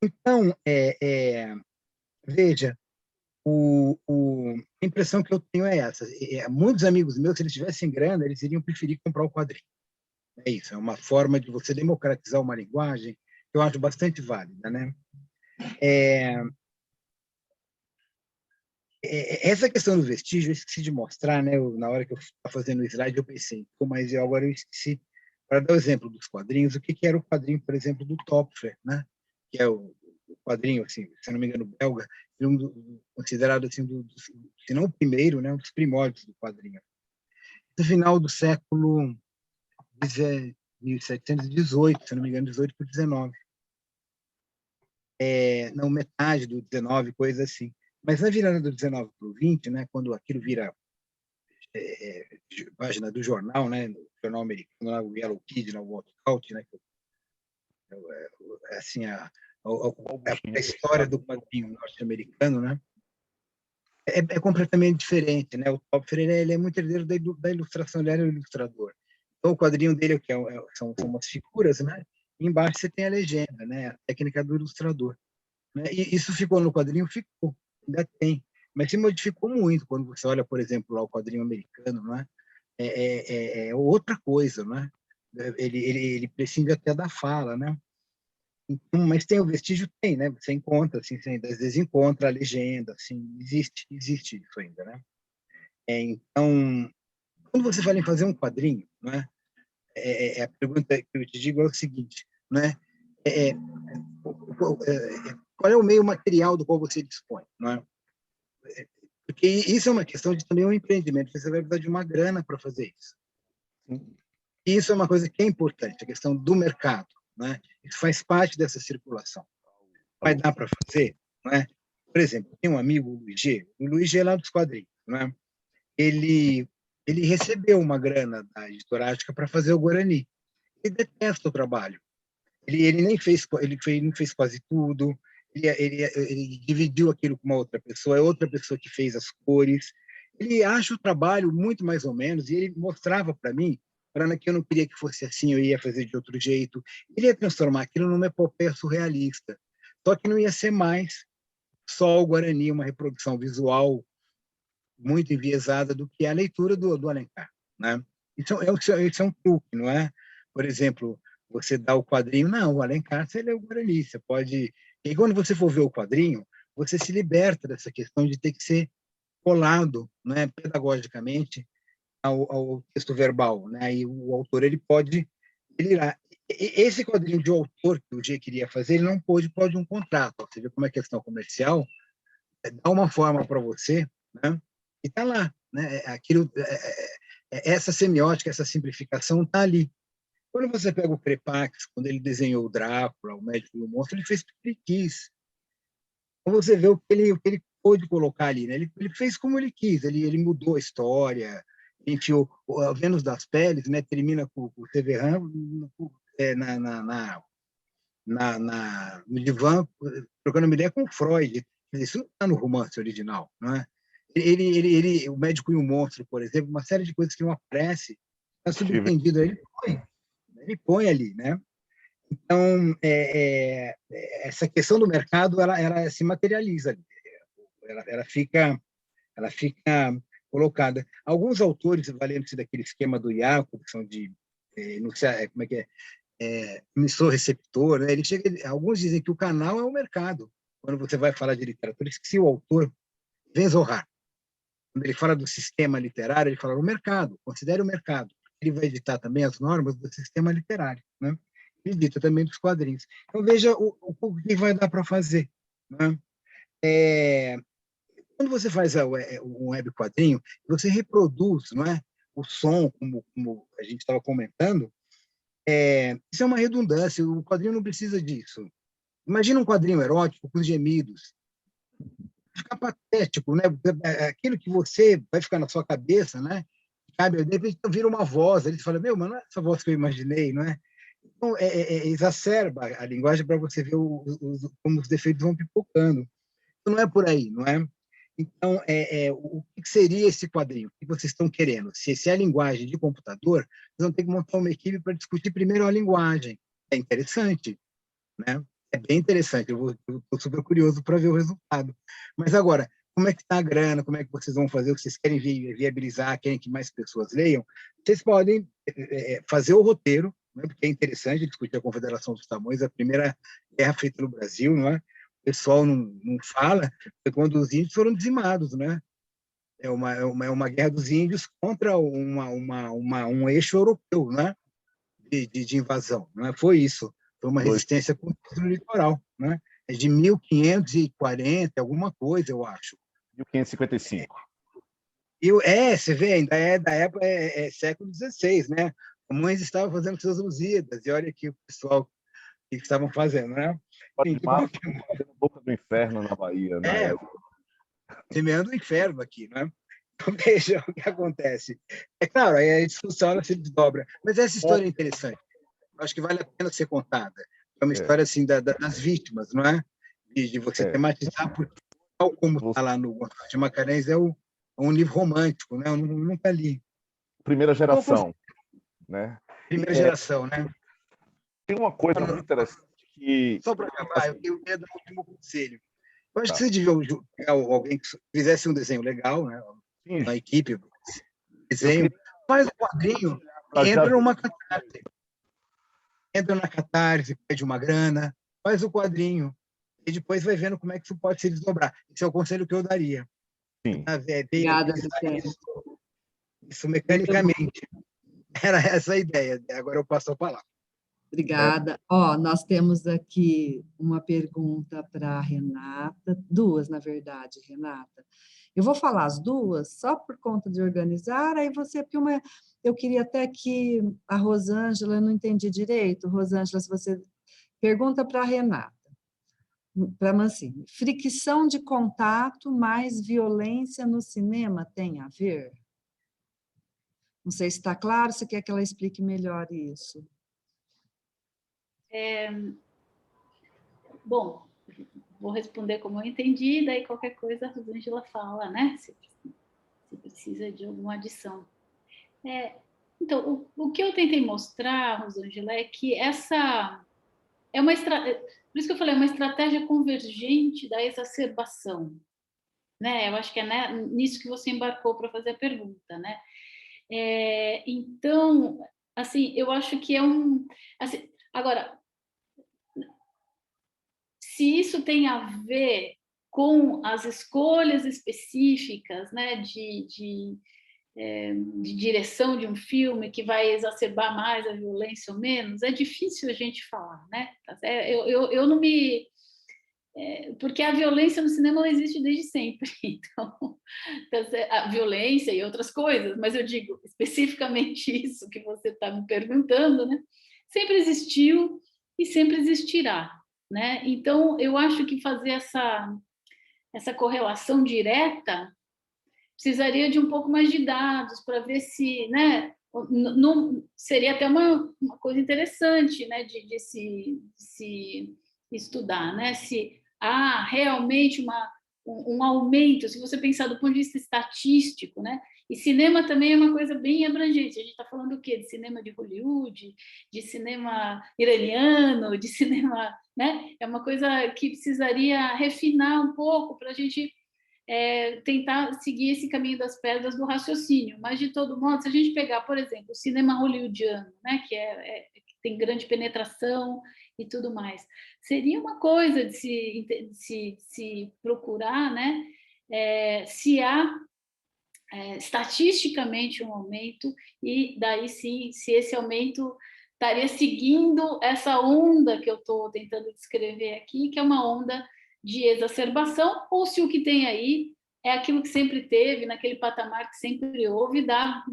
Então, veja, a impressão que eu tenho é essa. Muitos amigos meus, se eles tivessem grana, eles iriam preferir comprar o quadrinho. É isso, é uma forma de você democratizar uma linguagem que eu acho bastante válida, né? Essa questão do vestígio, eu esqueci de mostrar, né? Na hora que eu estava fazendo o slide, eu pensei, mas agora eu esqueci. Para dar o exemplo dos quadrinhos, o que era o quadrinho, por exemplo, do Topfer, né? Que é o quadrinho, assim, se não me engano, belga, considerado assim, se não o primeiro, né, um dos primórdios do quadrinho. No final do século é 1718, se não me engano, 18 por 19. Não, metade do 19, coisa assim. Mas na virada do 19 para o 20, né, quando aquilo vira página do jornal, né, no jornal americano, lá, o Yellow Kid, o Walkout, né, assim, a história do quadrinho norte-americano, né, é completamente diferente, né? O Topfer, ele é muito herdeiro da ilustração, ele era um ilustrador. Então, o quadrinho dele são umas figuras, né? E embaixo você tem a legenda, né? A técnica do ilustrador. Né? E isso ficou no quadrinho? Ficou, ainda tem. Mas se modificou muito quando você olha, por exemplo, lá o quadrinho americano, não é? É outra coisa, né? Ele prescinde até da fala, né? Então, mas tem o vestígio? Tem, né? Você encontra, assim, você às vezes encontra a legenda, assim, existe isso ainda, né? Então, quando você fala em fazer um quadrinho, né? A pergunta que eu te digo é o seguinte, né? Qual é o meio material do qual você dispõe, né? Porque isso é uma questão de também um empreendimento, você vai precisar de uma grana para fazer isso. E isso é uma coisa que é importante, a questão do mercado, né? Isso faz parte dessa circulação. Vai dar para fazer, né? Por exemplo, tem um amigo, o Luiz G é lá dos quadrinhos, né? Ele recebeu uma grana da editora Ática para fazer o Guarani. Ele detesta o trabalho. Ele nem fez, não fez quase tudo. Ele dividiu aquilo com uma outra pessoa. É outra pessoa que fez as cores. Ele acha o trabalho muito mais ou menos e ele mostrava para mim, para que eu não queria que fosse assim, eu ia fazer de outro jeito. Ele ia transformar aquilo numa epopeia surrealista. Só que não ia ser mais só o Guarani, uma reprodução visual muito enviesada do que a leitura do Alencar, né? Isso é um truque, não é? Por exemplo, você dá o quadrinho, não, o Alencar, você lê o Guarani, você pode... E quando você for ver o quadrinho, você se liberta dessa questão de ter que ser colado, né, pedagogicamente ao texto verbal, né? E o autor, ele pode delirar. Esse quadrinho de autor que o G queria fazer, ele não pode um contrato. Você vê como é questão comercial, dá uma forma para você, né? E está lá, né? Essa semiótica, essa simplificação está ali. Quando você pega o Crepax, quando ele desenhou o Drácula, o Médico e o Monstro, ele fez o que ele quis. Então você vê o que ele pôde colocar ali, né? Ele fez como ele quis, ele mudou a história, enfiou a Vênus das Peles, né? Termina com o Severin no divã, trocando uma ideia com o Freud. Isso não está no romance original, não é? O Médico e o Monstro, por exemplo, uma série de coisas que não aparece, está subentendido, ele põe ali, né? Então, essa questão do mercado, ela se materializa, ela fica colocada. Alguns autores, valendo-se daquele esquema do Iaco, que são de, não sei como é que emissor-receptor, né? Alguns dizem que o canal é o mercado. Quando você vai falar de literatura, se o autor vem Zohar, quando ele fala do sistema literário, ele fala o mercado, considere o mercado. Ele vai editar também as normas do sistema literário, né? Ele edita também dos quadrinhos. Então, veja o que vai dar para fazer, né? Quando você faz um web quadrinho, você reproduz, não é? O som, como a gente estava comentando, isso é uma redundância, o quadrinho não precisa disso. Imagina um quadrinho erótico com gemidos. Fica patético, né? Aquilo que você vai ficar na sua cabeça, né? Cabe, de repente vira uma voz, ele fala, mas não é essa voz que eu imaginei, não é? Então, exacerba a linguagem para você ver como os defeitos vão pipocando. Então, não é por aí, não é? Então, o que seria esse quadrinho? O que vocês estão querendo? Se é a linguagem de computador, vocês vão ter que montar uma equipe para discutir primeiro a linguagem. É interessante, né? É bem interessante. Eu estou super curioso para ver o resultado. Mas agora, como é que está a grana? Como é que vocês vão fazer? O que vocês querem viabilizar? Querem que mais pessoas leiam? Vocês podem fazer o roteiro, né? Porque é interessante discutir a Confederação dos Tamanhos, a primeira guerra feita no Brasil, não é? O pessoal não fala, porque quando os índios foram dizimados, né? É uma guerra dos índios contra um eixo europeu, né? De invasão, não é? Foi isso. Foi uma resistência no litoral, né? É de 1540, alguma coisa, eu acho. 1555. Você vê, ainda é da época, século XVI, né? Camões estava fazendo seus Lusíadas, e olha aqui o pessoal que estavam fazendo, né? Pode Enfim, mais na boca do inferno na Bahia, né? semeando o inferno aqui, né? Então, veja o que acontece. É claro, aí a discussão ela se desdobra, mas essa história é interessante. Eu acho que vale a pena ser contada. É uma história assim das vítimas, não é? De você tematizar, porque tal como está lá no Gonçalo de Magalhães, é um livro romântico, né? Eu nunca li. Primeira geração, né? Primeira geração, né? Tem uma coisa muito interessante que... Só para acabar, eu queria dar um último conselho. Eu acho Tá. que você devia pegar alguém que fizesse um desenho legal, né? Sim, Uma equipe, desenho, faz um quadrinho e já entra numa catarse. Entra na catarse, pede uma grana, faz o quadrinho e depois vai vendo como é que isso pode se desdobrar. Esse é o conselho que eu daria. sim. Obrigada, Vicente. Isso mecanicamente. Era essa a ideia. Agora eu passo a palavra. Obrigada. Ó, nós temos aqui uma pergunta para a Renata, duas, na verdade, Renata. Eu vou falar as duas só por conta de organizar, aí você, porque eu queria até que a Rosângela, eu não entendi direito, Rosângela, se você pergunta para a Renata, para a Mancini, fricção de contato mais violência no cinema tem a ver? Não sei se está claro, você quer que ela explique melhor isso? Bom, vou responder como eu entendi, daí qualquer coisa a Rosângela fala, né? Se precisa de alguma adição. Então, o que eu tentei mostrar, Rosângela, é que essa é uma estratégia, por isso que eu falei, é uma estratégia convergente da exacerbação, né? Eu acho que é nisso que você embarcou para fazer a pergunta, né? Então, assim, eu acho que assim, agora, se isso tem a ver com as escolhas específicas, né, de direção de um filme que vai exacerbar mais a violência ou menos, é difícil a gente falar, né? Eu não me... porque a violência no cinema não existe desde sempre, então, a violência e outras coisas, mas eu digo especificamente isso que você está me perguntando, né? Sempre existiu e sempre existirá, né? Então, eu acho que fazer essa correlação direta precisaria de um pouco mais de dados para ver se, né, não seria até uma coisa interessante, né, de se estudar, né, se há realmente um aumento, se você pensar do ponto de vista estatístico, né, e cinema também é uma coisa bem abrangente. A gente está falando do quê? De cinema de Hollywood, de cinema iraniano, de cinema, né? É uma coisa que precisaria refinar um pouco para a gente tentar seguir esse caminho das pedras do raciocínio. Mas, de todo modo, se a gente pegar, por exemplo, o cinema hollywoodiano, né, que tem grande penetração e tudo mais, seria uma coisa de se procurar, né, se há estatisticamente um aumento, e daí sim, se esse aumento estaria seguindo essa onda que eu estou tentando descrever aqui, que é uma onda de exacerbação, ou se o que tem aí é aquilo que sempre teve, naquele patamar que sempre houve, da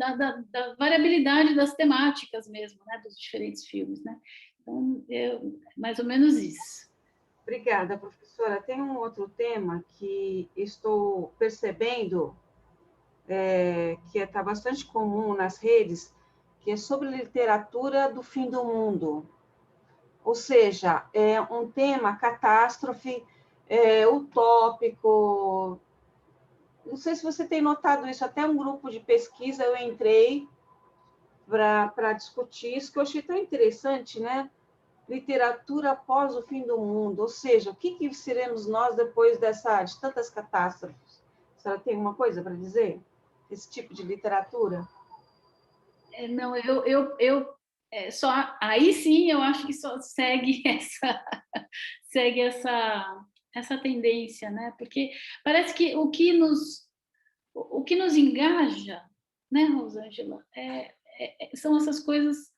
variabilidade das temáticas mesmo, né, dos diferentes filmes, né? Então, mais ou menos isso. Obrigada, professora. Tem um outro tema que estou percebendo que está bastante comum nas redes, que é sobre literatura do fim do mundo. Ou seja, é um tema catástrofe, utópico. Não sei se você tem notado isso, até um grupo de pesquisa eu entrei para discutir isso, que eu achei tão interessante, né? Literatura após o fim do mundo, ou seja, o que seremos nós depois de tantas catástrofes? A senhora tem uma coisa para dizer? Esse tipo de literatura? Não, só aí sim eu acho que só segue essa tendência, né? Porque parece que o que nos engaja, né, Rosângela, são essas coisas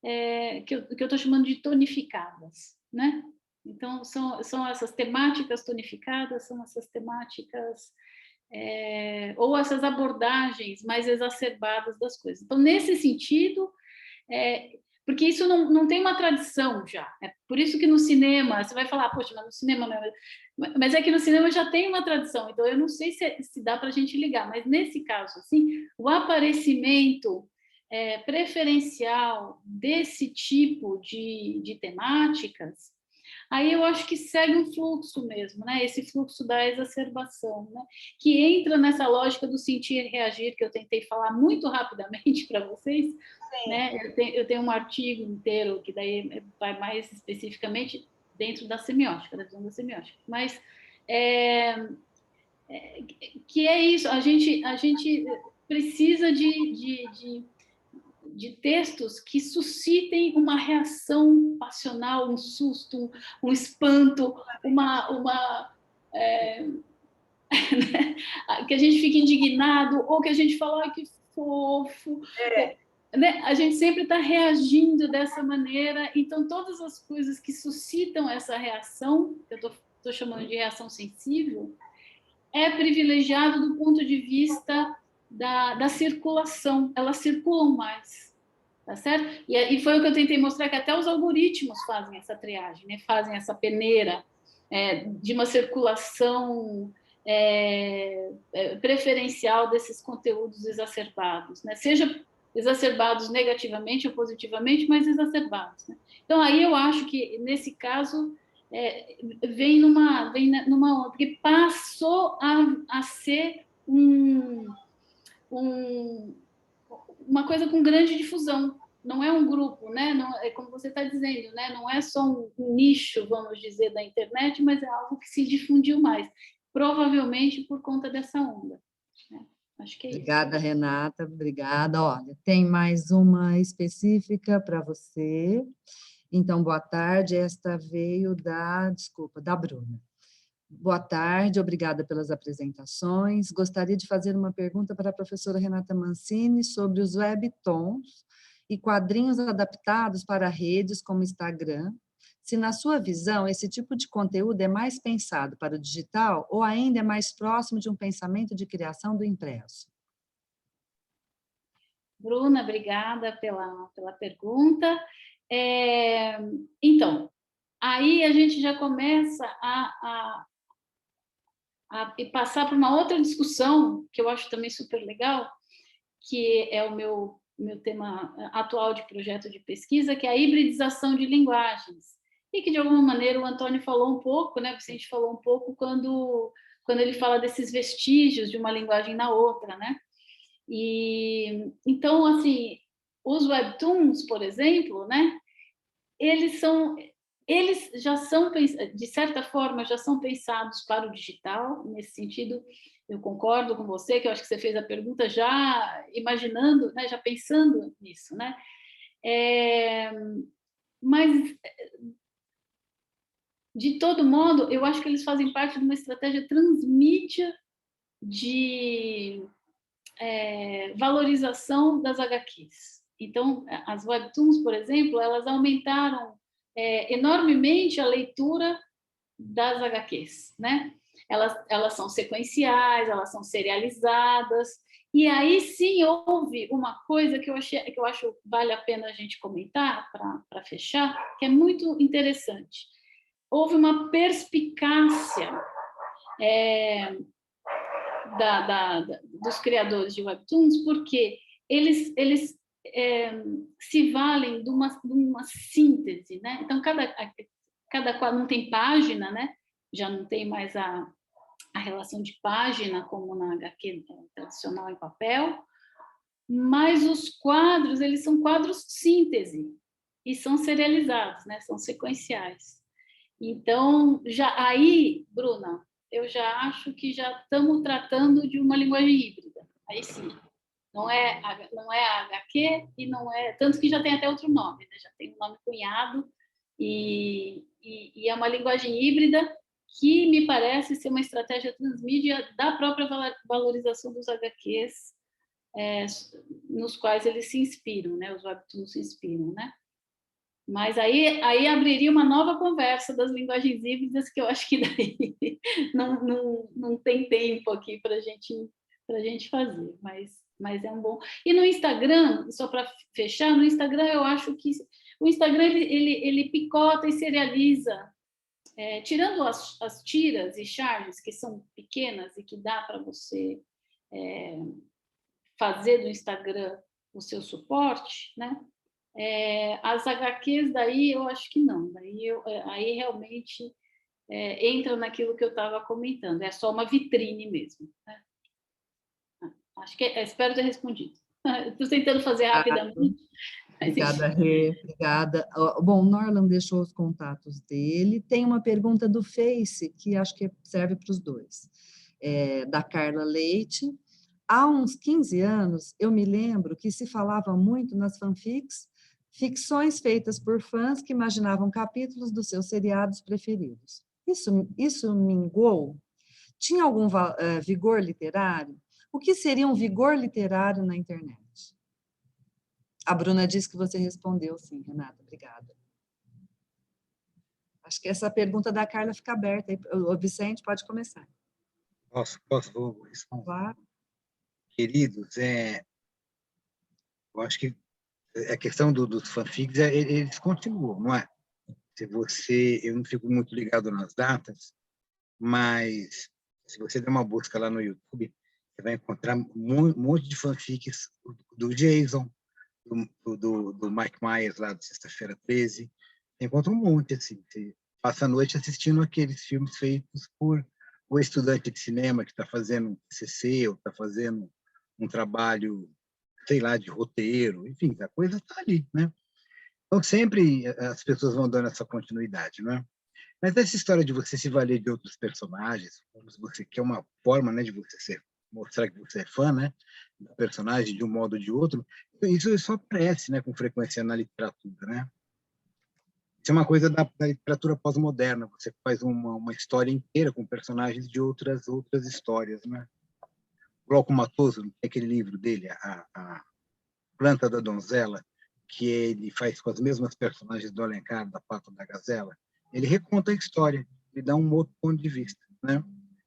que eu estou chamando de tonificadas, né? Então são essas temáticas tonificadas, são essas temáticas ou essas abordagens mais exacerbadas das coisas. Então, nesse sentido, Porque isso não tem uma tradição já. É por isso que no cinema, você vai falar, poxa, mas no cinema não é... Mas é que no cinema já tem uma tradição, então eu não sei se dá para a gente ligar, mas nesse caso, assim, o aparecimento preferencial desse tipo de temáticas, aí eu acho que segue um fluxo mesmo, né? Esse fluxo da exacerbação, né? Que entra nessa lógica do sentir e reagir, que eu tentei falar muito rapidamente para vocês, né? Eu tenho um artigo inteiro que daí vai mais especificamente dentro da semiótica, da visão da semiótica, mas que é isso, a gente precisa de textos que suscitem uma reação passional, um susto, um espanto, que a gente fique indignado, ou que a gente fala, ai, que fofo. Né? A gente sempre está reagindo dessa maneira, então todas as coisas que suscitam essa reação, que eu estou chamando de reação sensível, é privilegiado do ponto de vista da circulação, elas circulam mais, tá certo? E foi o que eu tentei mostrar, que até os algoritmos fazem essa triagem, né? Fazem essa peneira de uma circulação preferencial desses conteúdos exacerbados, né? Seja exacerbados negativamente ou positivamente, mas exacerbados, né? Então, aí eu acho que, nesse caso, vem numa onda, porque passou a ser uma coisa com grande difusão, não é um grupo, né? Não, é como você está dizendo, né? Não é só um nicho, vamos dizer, da internet, mas é algo que se difundiu mais, provavelmente por conta dessa onda, né? Acho que é Obrigada, isso. Renata, obrigada. Olha, tem mais uma específica para você. Então, boa tarde, esta veio da Bruna. Boa tarde, obrigada pelas apresentações. Gostaria de fazer uma pergunta para a professora Renata Mancini sobre os webtoons e quadrinhos adaptados para redes como Instagram. Se, na sua visão, esse tipo de conteúdo é mais pensado para o digital ou ainda é mais próximo de um pensamento de criação do impresso? Bruna, obrigada pela pergunta. Então, aí a gente já começa a passar por uma outra discussão, que eu acho também super legal, que é o meu tema atual de projeto de pesquisa, que é a hibridização de linguagens. E que, de alguma maneira, o Antônio falou um pouco, né? O Vicente falou um pouco quando ele fala desses vestígios de uma linguagem na outra, né? E, então, assim, os webtoons, por exemplo, né? Eles já são, de certa forma, já são pensados para o digital. Nesse sentido, eu concordo com você, que eu acho que você fez a pergunta já imaginando, né, já pensando nisso, né? Mas, de todo modo, eu acho que eles fazem parte de uma estratégia transmídia de valorização das HQs. Então, as webtoons, por exemplo, elas aumentaram enormemente a leitura das HQs, né? Elas são sequenciais, elas são serializadas, e aí sim houve uma coisa que eu acho vale a pena a gente comentar para fechar, que é muito interessante. Houve uma perspicácia dos criadores de webtoons, porque eles se valem de uma síntese, né? Então, cada quadro não tem página, né? Já não tem mais a relação de página, como na HQ tradicional em papel, mas os quadros, eles são quadros síntese, e são serializados, né? São sequenciais. Então, aí, Bruna, eu já acho que já estamos tratando de uma linguagem híbrida. Aí sim, não é a HQ e não é... Tanto que já tem até outro nome, né? Já tem um nome cunhado, e é uma linguagem híbrida que me parece ser uma estratégia transmídia da própria valorização dos HQs, nos quais eles se inspiram, né? Os webtoons se inspiram, né? Mas aí abriria uma nova conversa das linguagens híbridas, que eu acho que daí não tem tempo aqui para a gente fazer. Mas mas é um bom... E no Instagram, só para fechar, no Instagram eu acho que o Instagram ele picota e serializa, tirando as tiras e charges, que são pequenas e que dá para você fazer do Instagram o seu suporte, né? As HQs daí eu acho que não, aí realmente entra naquilo que eu estava comentando, é só uma vitrine mesmo, né? Acho que espero ter respondido. Estou tentando fazer rapidamente. Obrigada, Rê. Obrigada. Bom, o Norland deixou os contatos dele. Tem uma pergunta do Face, que acho que serve para os dois, da Carla Leite. Há uns 15 anos, eu me lembro que se falava muito nas fanfics, ficções feitas por fãs que imaginavam capítulos dos seus seriados preferidos. Isso minguou? Tinha algum vigor literário? O que seria um vigor literário na internet? A Bruna disse que você respondeu, sim, Renata. Obrigada. Acho que essa pergunta da Carla fica aberta. O Vicente pode começar. Posso responder? Claro. Queridos, eu acho que a questão dos fanfics, eles continuam, não é? Eu não fico muito ligado nas datas, mas se você der uma busca lá no YouTube, você vai encontrar um monte de fanfics do Jason, do Mike Myers, lá de Sexta-feira 13. Você encontra um monte, assim. Você passa a noite assistindo aqueles filmes feitos por o estudante de cinema que está fazendo um TCC, ou está fazendo um trabalho, sei lá, de roteiro, enfim, a coisa está ali, né? Então, sempre as pessoas vão dando essa continuidade, né? Mas essa história de você se valer de outros personagens, que é uma forma, né, de você mostrar que você é fã, né, do personagem de um modo ou de outro, isso só aparece, né, com frequência na literatura, né? Isso é uma coisa da literatura pós-moderna. Você faz uma história inteira com personagens de outras histórias, né? O Glauco Matoso, tem aquele livro dele, a Planta da Donzela, que ele faz com as mesmas personagens do Alencar, da Pata da Gazela. Ele reconta a história, ele dá um outro ponto de vista, né?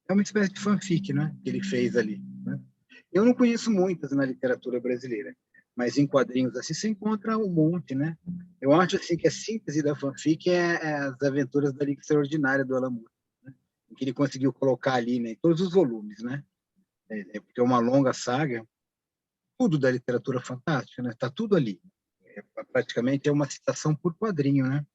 É uma espécie de fanfic, né, que ele fez ali, né? Eu não conheço muitas na literatura brasileira, mas em quadrinhos assim se encontra um monte, né? Eu acho assim que a síntese da fanfic é as aventuras da Liga Extraordinária do Alan Moore, né? Que ele conseguiu colocar ali, né, em todos os volumes, né? Porque é uma longa saga, tudo da literatura fantástica, né? Está tudo ali. Praticamente é uma citação por quadrinho, né?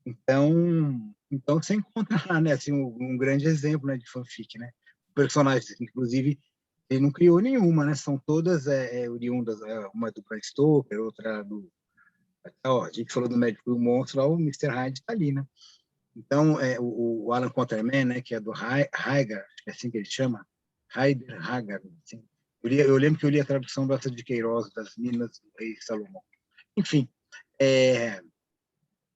Então você encontra lá, né, assim, um grande exemplo, né, de fanfic, né? Personagens, inclusive, ele não criou nenhuma, né? São todas oriundas, uma do Bram Stoker, outra do... a gente falou do Médico e o Monstro, lá o Mr. Hyde está ali, né? Então, o Alan Quatermain, né, que é do Hagar, é assim que ele chama, Haider Hagar, assim. Eu lembro que eu li a tradução dessa de Queiroz, das Minas do Rei Salomão. Enfim,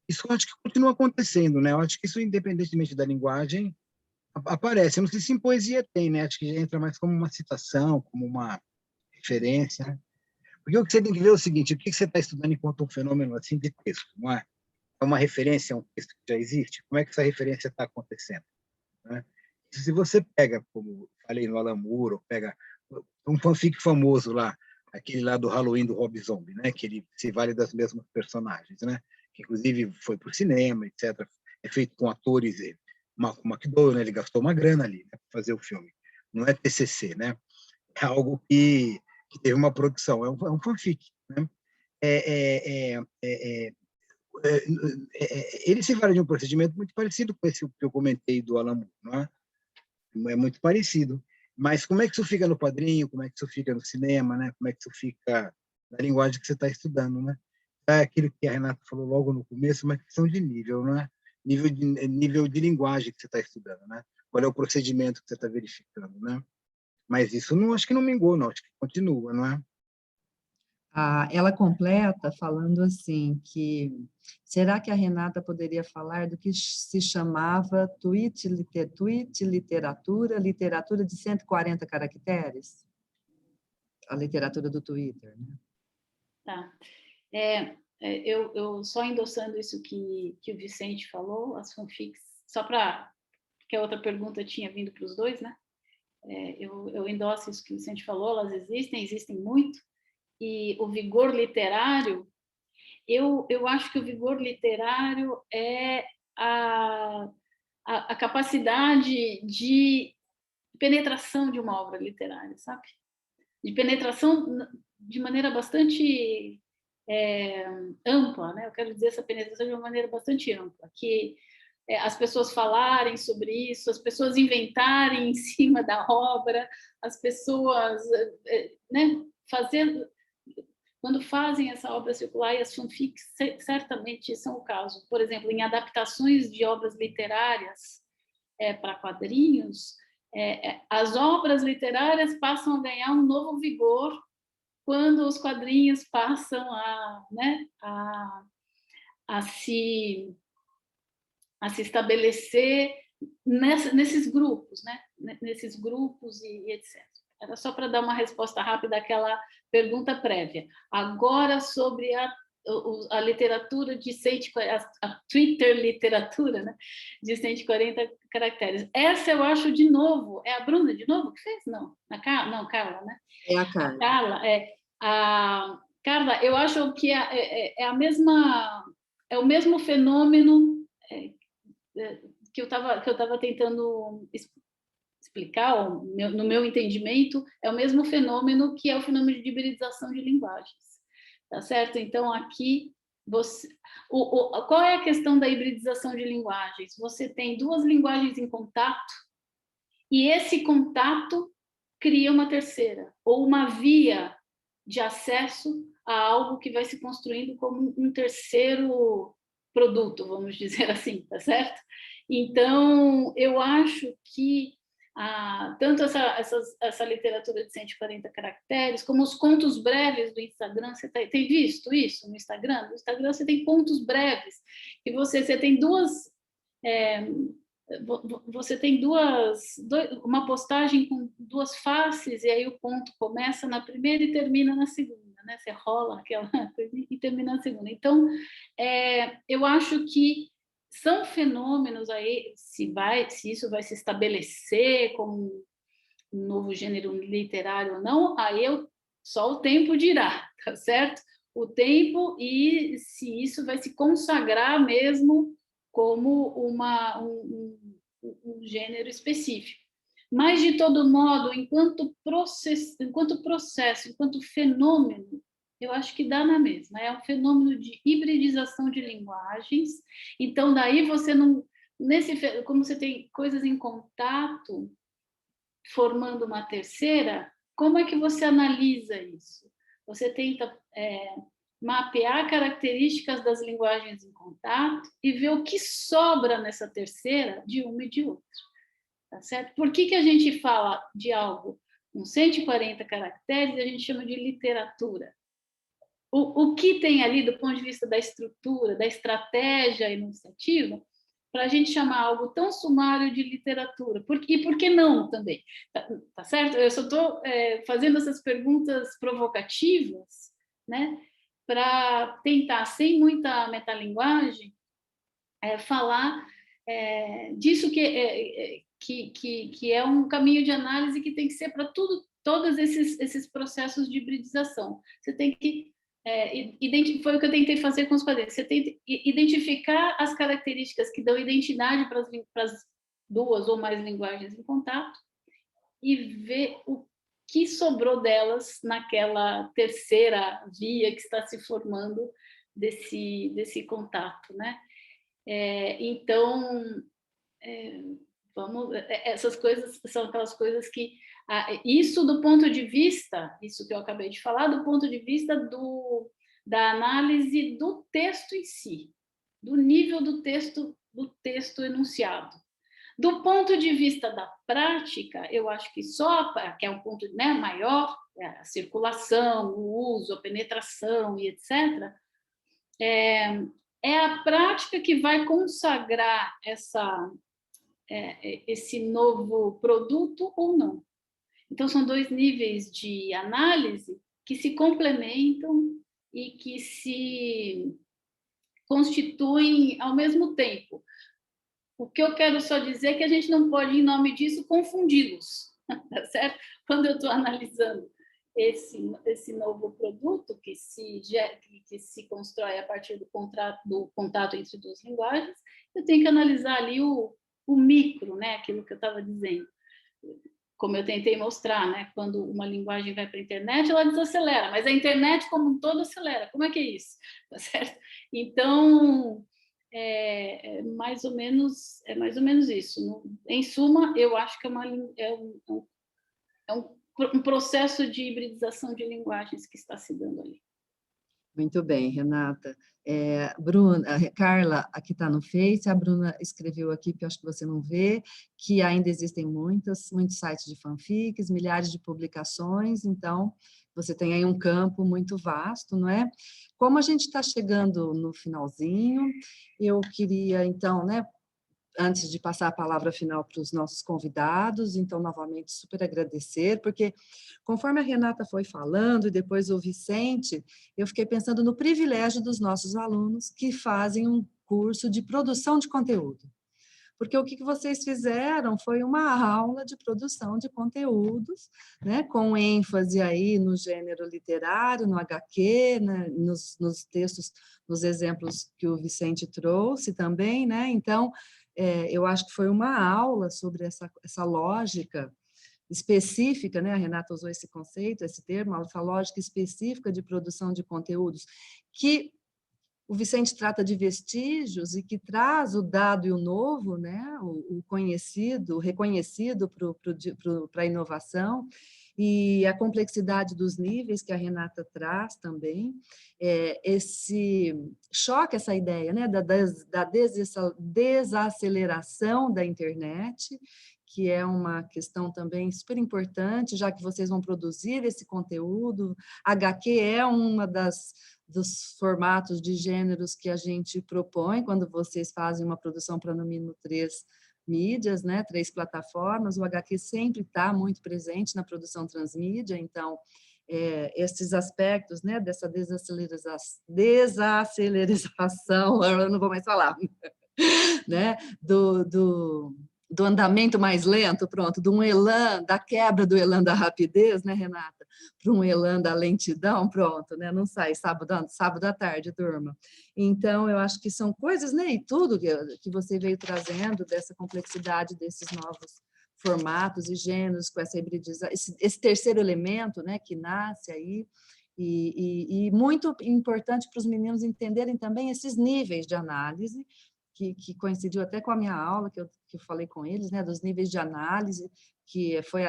isso eu acho que continua acontecendo, né? Eu acho que isso, independentemente da linguagem, aparece. Eu não sei se em poesia tem, né? Acho que já entra mais como uma citação, como uma referência, né? Porque o que você tem que ver é o seguinte: o que você está estudando enquanto um fenômeno assim de texto, não é? É uma referência a um texto que já existe? Como é que essa referência está acontecendo, né? Se você pega, como falei no Alan Moore, ou pega um fanfic famoso lá, aquele lá do Halloween do Rob Zombie, né? Que ele se vale das mesmas personagens, né? Que inclusive foi para o cinema, etc. É feito com atores, Malcolm McDowell, né? Ele gastou uma grana ali, né, para fazer o filme. Não é TCC, né? É algo que teve uma produção, é um fanfic, né? Ele se vale de um procedimento muito parecido com esse que eu comentei do Alan Moore, não é? É muito parecido. Mas como é que isso fica no quadrinho? Como é que isso fica no cinema, né? Como é que isso fica na linguagem que você está estudando, né? É aquilo que a Renata falou logo no começo, uma questão de nível, não é? Nível de linguagem que você está estudando, né? Qual é o procedimento que você está verificando, né? Mas isso não, acho que não mingou, não. Acho que continua, não é? Ela completa falando assim que será que a Renata poderia falar do que se chamava tweet literatura, literatura de 140 caracteres? A literatura do Twitter, né? Tá. Eu só endossando isso que o Vicente falou, as fanfics, só para que a outra pergunta tinha vindo para os dois, né? eu endosso isso que o Vicente falou, elas existem muito, e o vigor literário, eu acho que o vigor literário é a capacidade de penetração de uma obra literária, sabe? De penetração de maneira bastante ampla, né? Eu quero dizer essa penetração de uma maneira bastante ampla, que as pessoas falarem sobre isso, as pessoas inventarem em cima da obra, as pessoas, né, fazendo, quando fazem essa obra circular, e as fanfics certamente são o caso. Por exemplo, em adaptações de obras literárias para quadrinhos, as obras literárias passam a ganhar um novo vigor quando os quadrinhos passam a se estabelecer nesses grupos, né? Nesses grupos e etc. Era só para dar uma resposta rápida àquela pergunta prévia. Agora, sobre a literatura de 140, a Twitter literatura, né? De 140 caracteres. Essa eu acho, de novo, é a Bruna de novo que fez? Não, Carla, né? É a Carla. Carla, eu acho que é o mesmo fenômeno que eu estava tentando explicar, no meu entendimento, é o mesmo fenômeno que é o fenômeno de hibridização de linguagens, tá certo? Então, aqui, qual é a questão da hibridização de linguagens? Você tem duas linguagens em contato, e esse contato cria uma terceira, ou uma via de acesso a algo que vai se construindo como um terceiro produto, vamos dizer assim, tá certo? Então, eu acho que tanto essa literatura de 140 caracteres, como os contos breves do Instagram, você tem visto isso no Instagram? No Instagram você tem contos breves, e você tem uma postagem com duas faces, e aí o conto começa na primeira e termina na segunda, né? Você rola aquela coisa e termina na segunda. Então, eu acho que são fenômenos aí, se isso vai se estabelecer como um novo gênero literário ou não, aí só o tempo dirá, tá certo? O tempo, e se isso vai se consagrar mesmo como um gênero específico. Mas, de todo modo, enquanto processo, enquanto fenômeno, eu acho que dá na mesma. É um fenômeno de hibridização de linguagens. Então, daí você não... como você tem coisas em contato, formando uma terceira, como é que você analisa isso? Você tenta mapear características das linguagens em contato e ver o que sobra nessa terceira de uma e de outra. Tá certo? Por que a gente fala de algo com 140 caracteres e a gente chama de literatura? O que tem ali do ponto de vista da estrutura, da estratégia enunciativa, para a gente chamar algo tão sumário de literatura? E por que não também? Tá certo? Eu só estou fazendo essas perguntas provocativas, né, para tentar, sem muita metalinguagem, falar disso que é um caminho de análise que tem que ser para todos esses processos de hibridização. Você tem que foi o que eu tentei fazer com os quadrinhos. Você tem que identificar as características que dão identidade para as duas ou mais linguagens em contato e ver o que sobrou delas naquela terceira via que está se formando desse contato, né? Então, essas coisas são aquelas coisas que isso do ponto de vista, isso que eu acabei de falar, do ponto de vista da análise do texto em si, do nível do texto enunciado. Do ponto de vista da prática, eu acho que que é um ponto, né, maior, a circulação, o uso, a penetração e etc., é a prática que vai consagrar esse novo produto ou não. Então, são dois níveis de análise que se complementam e que se constituem ao mesmo tempo. O que eu quero só dizer é que a gente não pode, em nome disso, confundi-los, tá certo? Quando eu estou analisando esse novo produto que se constrói a partir do contato entre duas linguagens, eu tenho que analisar ali o micro, né? Aquilo que eu estava dizendo. Como eu tentei mostrar, né? Quando uma linguagem vai para a internet, ela desacelera, mas a internet como um todo acelera. Como é que é isso? Tá certo? Então, é mais ou menos isso. Em suma, eu acho que é um processo de hibridização de linguagens que está se dando ali. Muito bem, Renata. Bruna, Carla, aqui está no Face, a Bruna escreveu aqui, que eu acho que você não vê, que ainda existem muitos sites de fanfics, milhares de publicações, então você tem aí um campo muito vasto, não é? Como a gente está chegando no finalzinho, eu queria, então, né, antes de passar a palavra final para os nossos convidados, então, novamente, super agradecer, porque conforme a Renata foi falando, e depois o Vicente, eu fiquei pensando no privilégio dos nossos alunos que fazem um curso de produção de conteúdo. Porque o que vocês fizeram foi uma aula de produção de conteúdos, né, com ênfase aí no gênero literário, no HQ, né, nos textos, nos exemplos que o Vicente trouxe também, né? Então, eu acho que foi uma aula sobre essa lógica específica, né? A Renata usou esse conceito, esse termo, essa lógica específica de produção de conteúdos, que o Vicente trata de vestígios e que traz o dado e o novo, né? O conhecido, o reconhecido para a inovação, e a complexidade dos níveis que a Renata traz também, esse choque, essa ideia, né, da desaceleração da internet, que é uma questão também super importante, já que vocês vão produzir esse conteúdo. HQ é uma dos formatos de gêneros que a gente propõe quando vocês fazem uma produção para no mínimo 3 mídias, né, 3 plataformas. O HQ sempre está muito presente na produção transmídia, então esses aspectos, né, dessa desaceleração, eu não vou mais falar, né, do andamento mais lento, pronto, de um elan, da quebra do elan da rapidez, né, Renata, para um elan da lentidão, pronto, né, não sai sábado à tarde, turma. Então, eu acho que são coisas, né, e tudo que você veio trazendo dessa complexidade desses novos formatos e gêneros, com essa hibridização, esse terceiro elemento, né, que nasce aí, e muito importante para os meninos entenderem também esses níveis de análise, que coincidiu até com a minha aula, que eu falei com eles, né, dos níveis de análise, que foi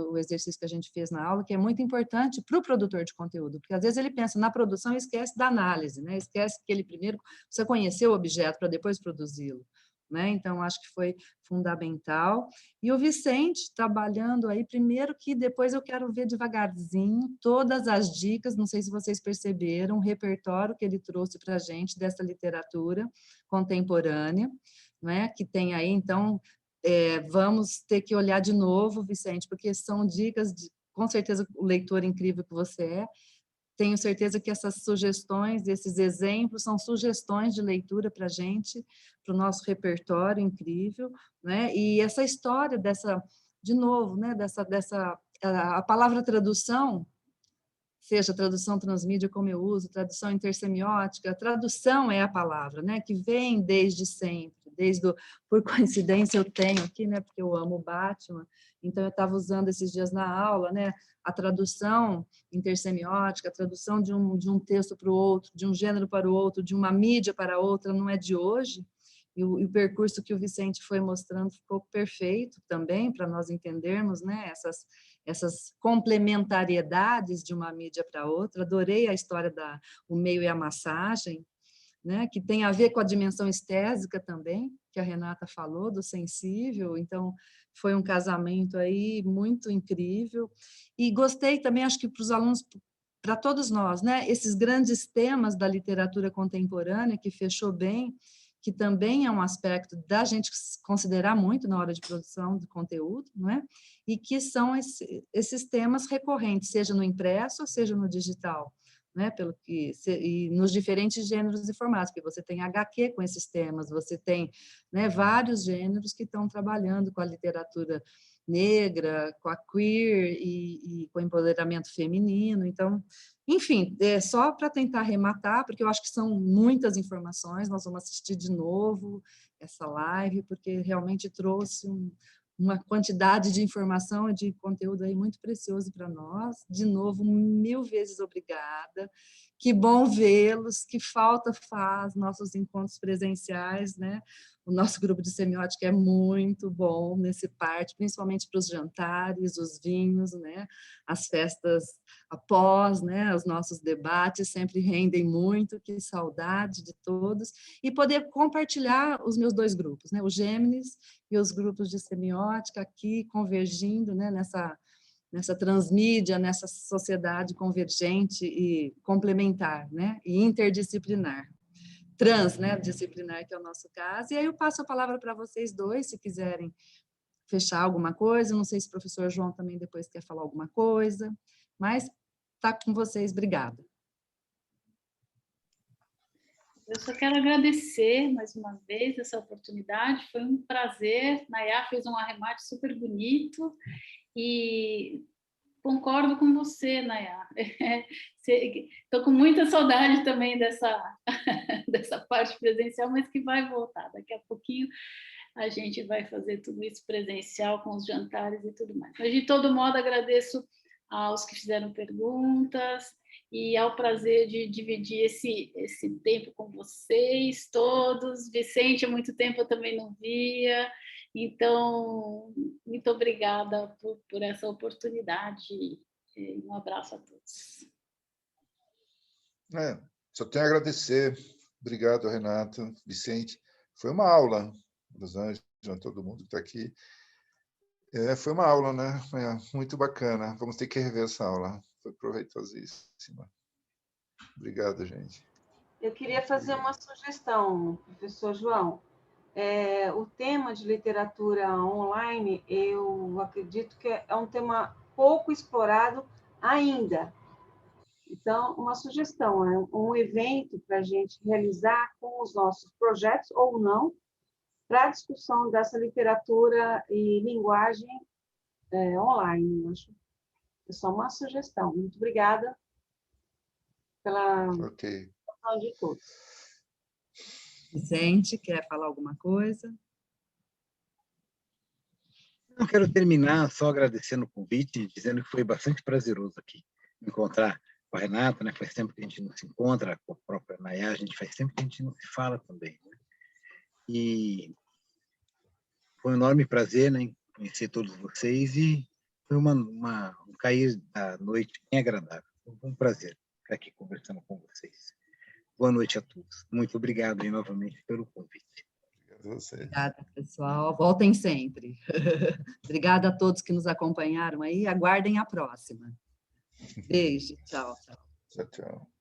o exercício que a gente fez na aula, que é muito importante para o produtor de conteúdo, porque às vezes ele pensa na produção e esquece da análise, né, esquece que ele primeiro precisa conhecer o objeto para depois produzi-lo, né, então acho que foi fundamental. E o Vicente trabalhando aí, primeiro que depois eu quero ver devagarzinho todas as dicas, não sei se vocês perceberam, o repertório que ele trouxe para a gente dessa literatura contemporânea, né, que tem aí, então, vamos ter que olhar de novo, Vicente, porque são dicas, com certeza, o leitor incrível que você é, tenho certeza que essas sugestões, esses exemplos, são sugestões de leitura para a gente, para o nosso repertório incrível, né? E essa história de novo, né? A palavra tradução, seja tradução transmídia, como eu uso, tradução intersemiótica, a tradução é a palavra, né? Que vem desde sempre, por coincidência eu tenho aqui, né? Porque eu amo o Batman, então eu estava usando esses dias na aula, né? A tradução intersemiótica, a tradução de um texto para o outro, de um gênero para o outro, de uma mídia para outra, não é de hoje, e o percurso que o Vicente foi mostrando ficou perfeito também, para nós entendermos, né, essas complementariedades de uma mídia para outra. Adorei a história o meio e a massagem, né, que tem a ver com a dimensão estésica também, que a Renata falou, do sensível, então foi um casamento aí muito incrível, e gostei também, acho que para os alunos, para todos nós, né, esses grandes temas da literatura contemporânea, que fechou bem, que também é um aspecto da gente considerar muito na hora de produção de conteúdo, não é? E que são esses temas recorrentes, seja no impresso, seja no digital, né, e nos diferentes gêneros e formatos, porque você tem HQ com esses temas, você tem, né, vários gêneros que estão trabalhando com a literatura negra, com a queer e com o empoderamento feminino. Então, enfim, é só para tentar arrematar, porque eu acho que são muitas informações, nós vamos assistir de novo essa live, porque realmente trouxe uma quantidade de informação e de conteúdo aí muito precioso para nós. De novo, 1000 vezes obrigada. Que bom vê-los, que falta faz nossos encontros presenciais, né? O nosso grupo de semiótica é muito bom nesse parte, principalmente para os jantares, os vinhos, né? As festas após, né? Os nossos debates sempre rendem muito, que saudade de todos. E poder compartilhar os meus 2 grupos, né? O Gêmeos e os grupos de semiótica aqui convergindo, né? Nessa transmídia, nessa sociedade convergente e complementar, né? E interdisciplinar. Né, disciplinar, que é o nosso caso. E aí eu passo a palavra para vocês 2, se quiserem fechar alguma coisa. Não sei se o professor João também depois quer falar alguma coisa, mas está com vocês. Obrigada. Eu só quero agradecer mais uma vez essa oportunidade, foi um prazer. Nayá fez um arremate super bonito e concordo com você, Nayá. Estou com muita saudade também dessa parte presencial, mas que vai voltar. Daqui a pouquinho a gente vai fazer tudo isso presencial, com os jantares e tudo mais. Mas, de todo modo, agradeço aos que fizeram perguntas e ao prazer de dividir esse tempo com vocês todos. Vicente, há muito tempo eu também não via. Então, muito obrigada por essa oportunidade. Um abraço a todos. Só tenho a agradecer. Obrigado, Renata, Vicente. Foi uma aula, Rosângela, todo mundo que está aqui. Foi uma aula, né? Muito bacana. Vamos ter que rever essa aula. Foi proveitosíssima. Obrigado, gente. Eu queria fazer uma sugestão, professor João. O tema de literatura online, eu acredito que é um tema pouco explorado ainda. Então, uma sugestão, um evento para a gente realizar com os nossos projetos, ou não, para a discussão dessa literatura e linguagem online. Acho que é só uma sugestão. Muito obrigada pela atenção de todos. Vicente, quer falar alguma coisa? Eu quero terminar só agradecendo o convite, dizendo que foi bastante prazeroso aqui encontrar com a Renata, né? Faz tempo que a gente não se encontra, com a própria Nayá, a gente faz tempo que a gente não se fala também, né? E foi um enorme prazer, né, conhecer todos vocês e foi um cair da noite bem agradável. Foi um prazer estar aqui conversando com vocês. Boa noite a todos. Muito obrigado aí novamente pelo convite. Obrigado a vocês. Obrigada, pessoal. Voltem sempre. Obrigada a todos que nos acompanharam aí. Aguardem a próxima. Beijo. Tchau. Tchau, tchau.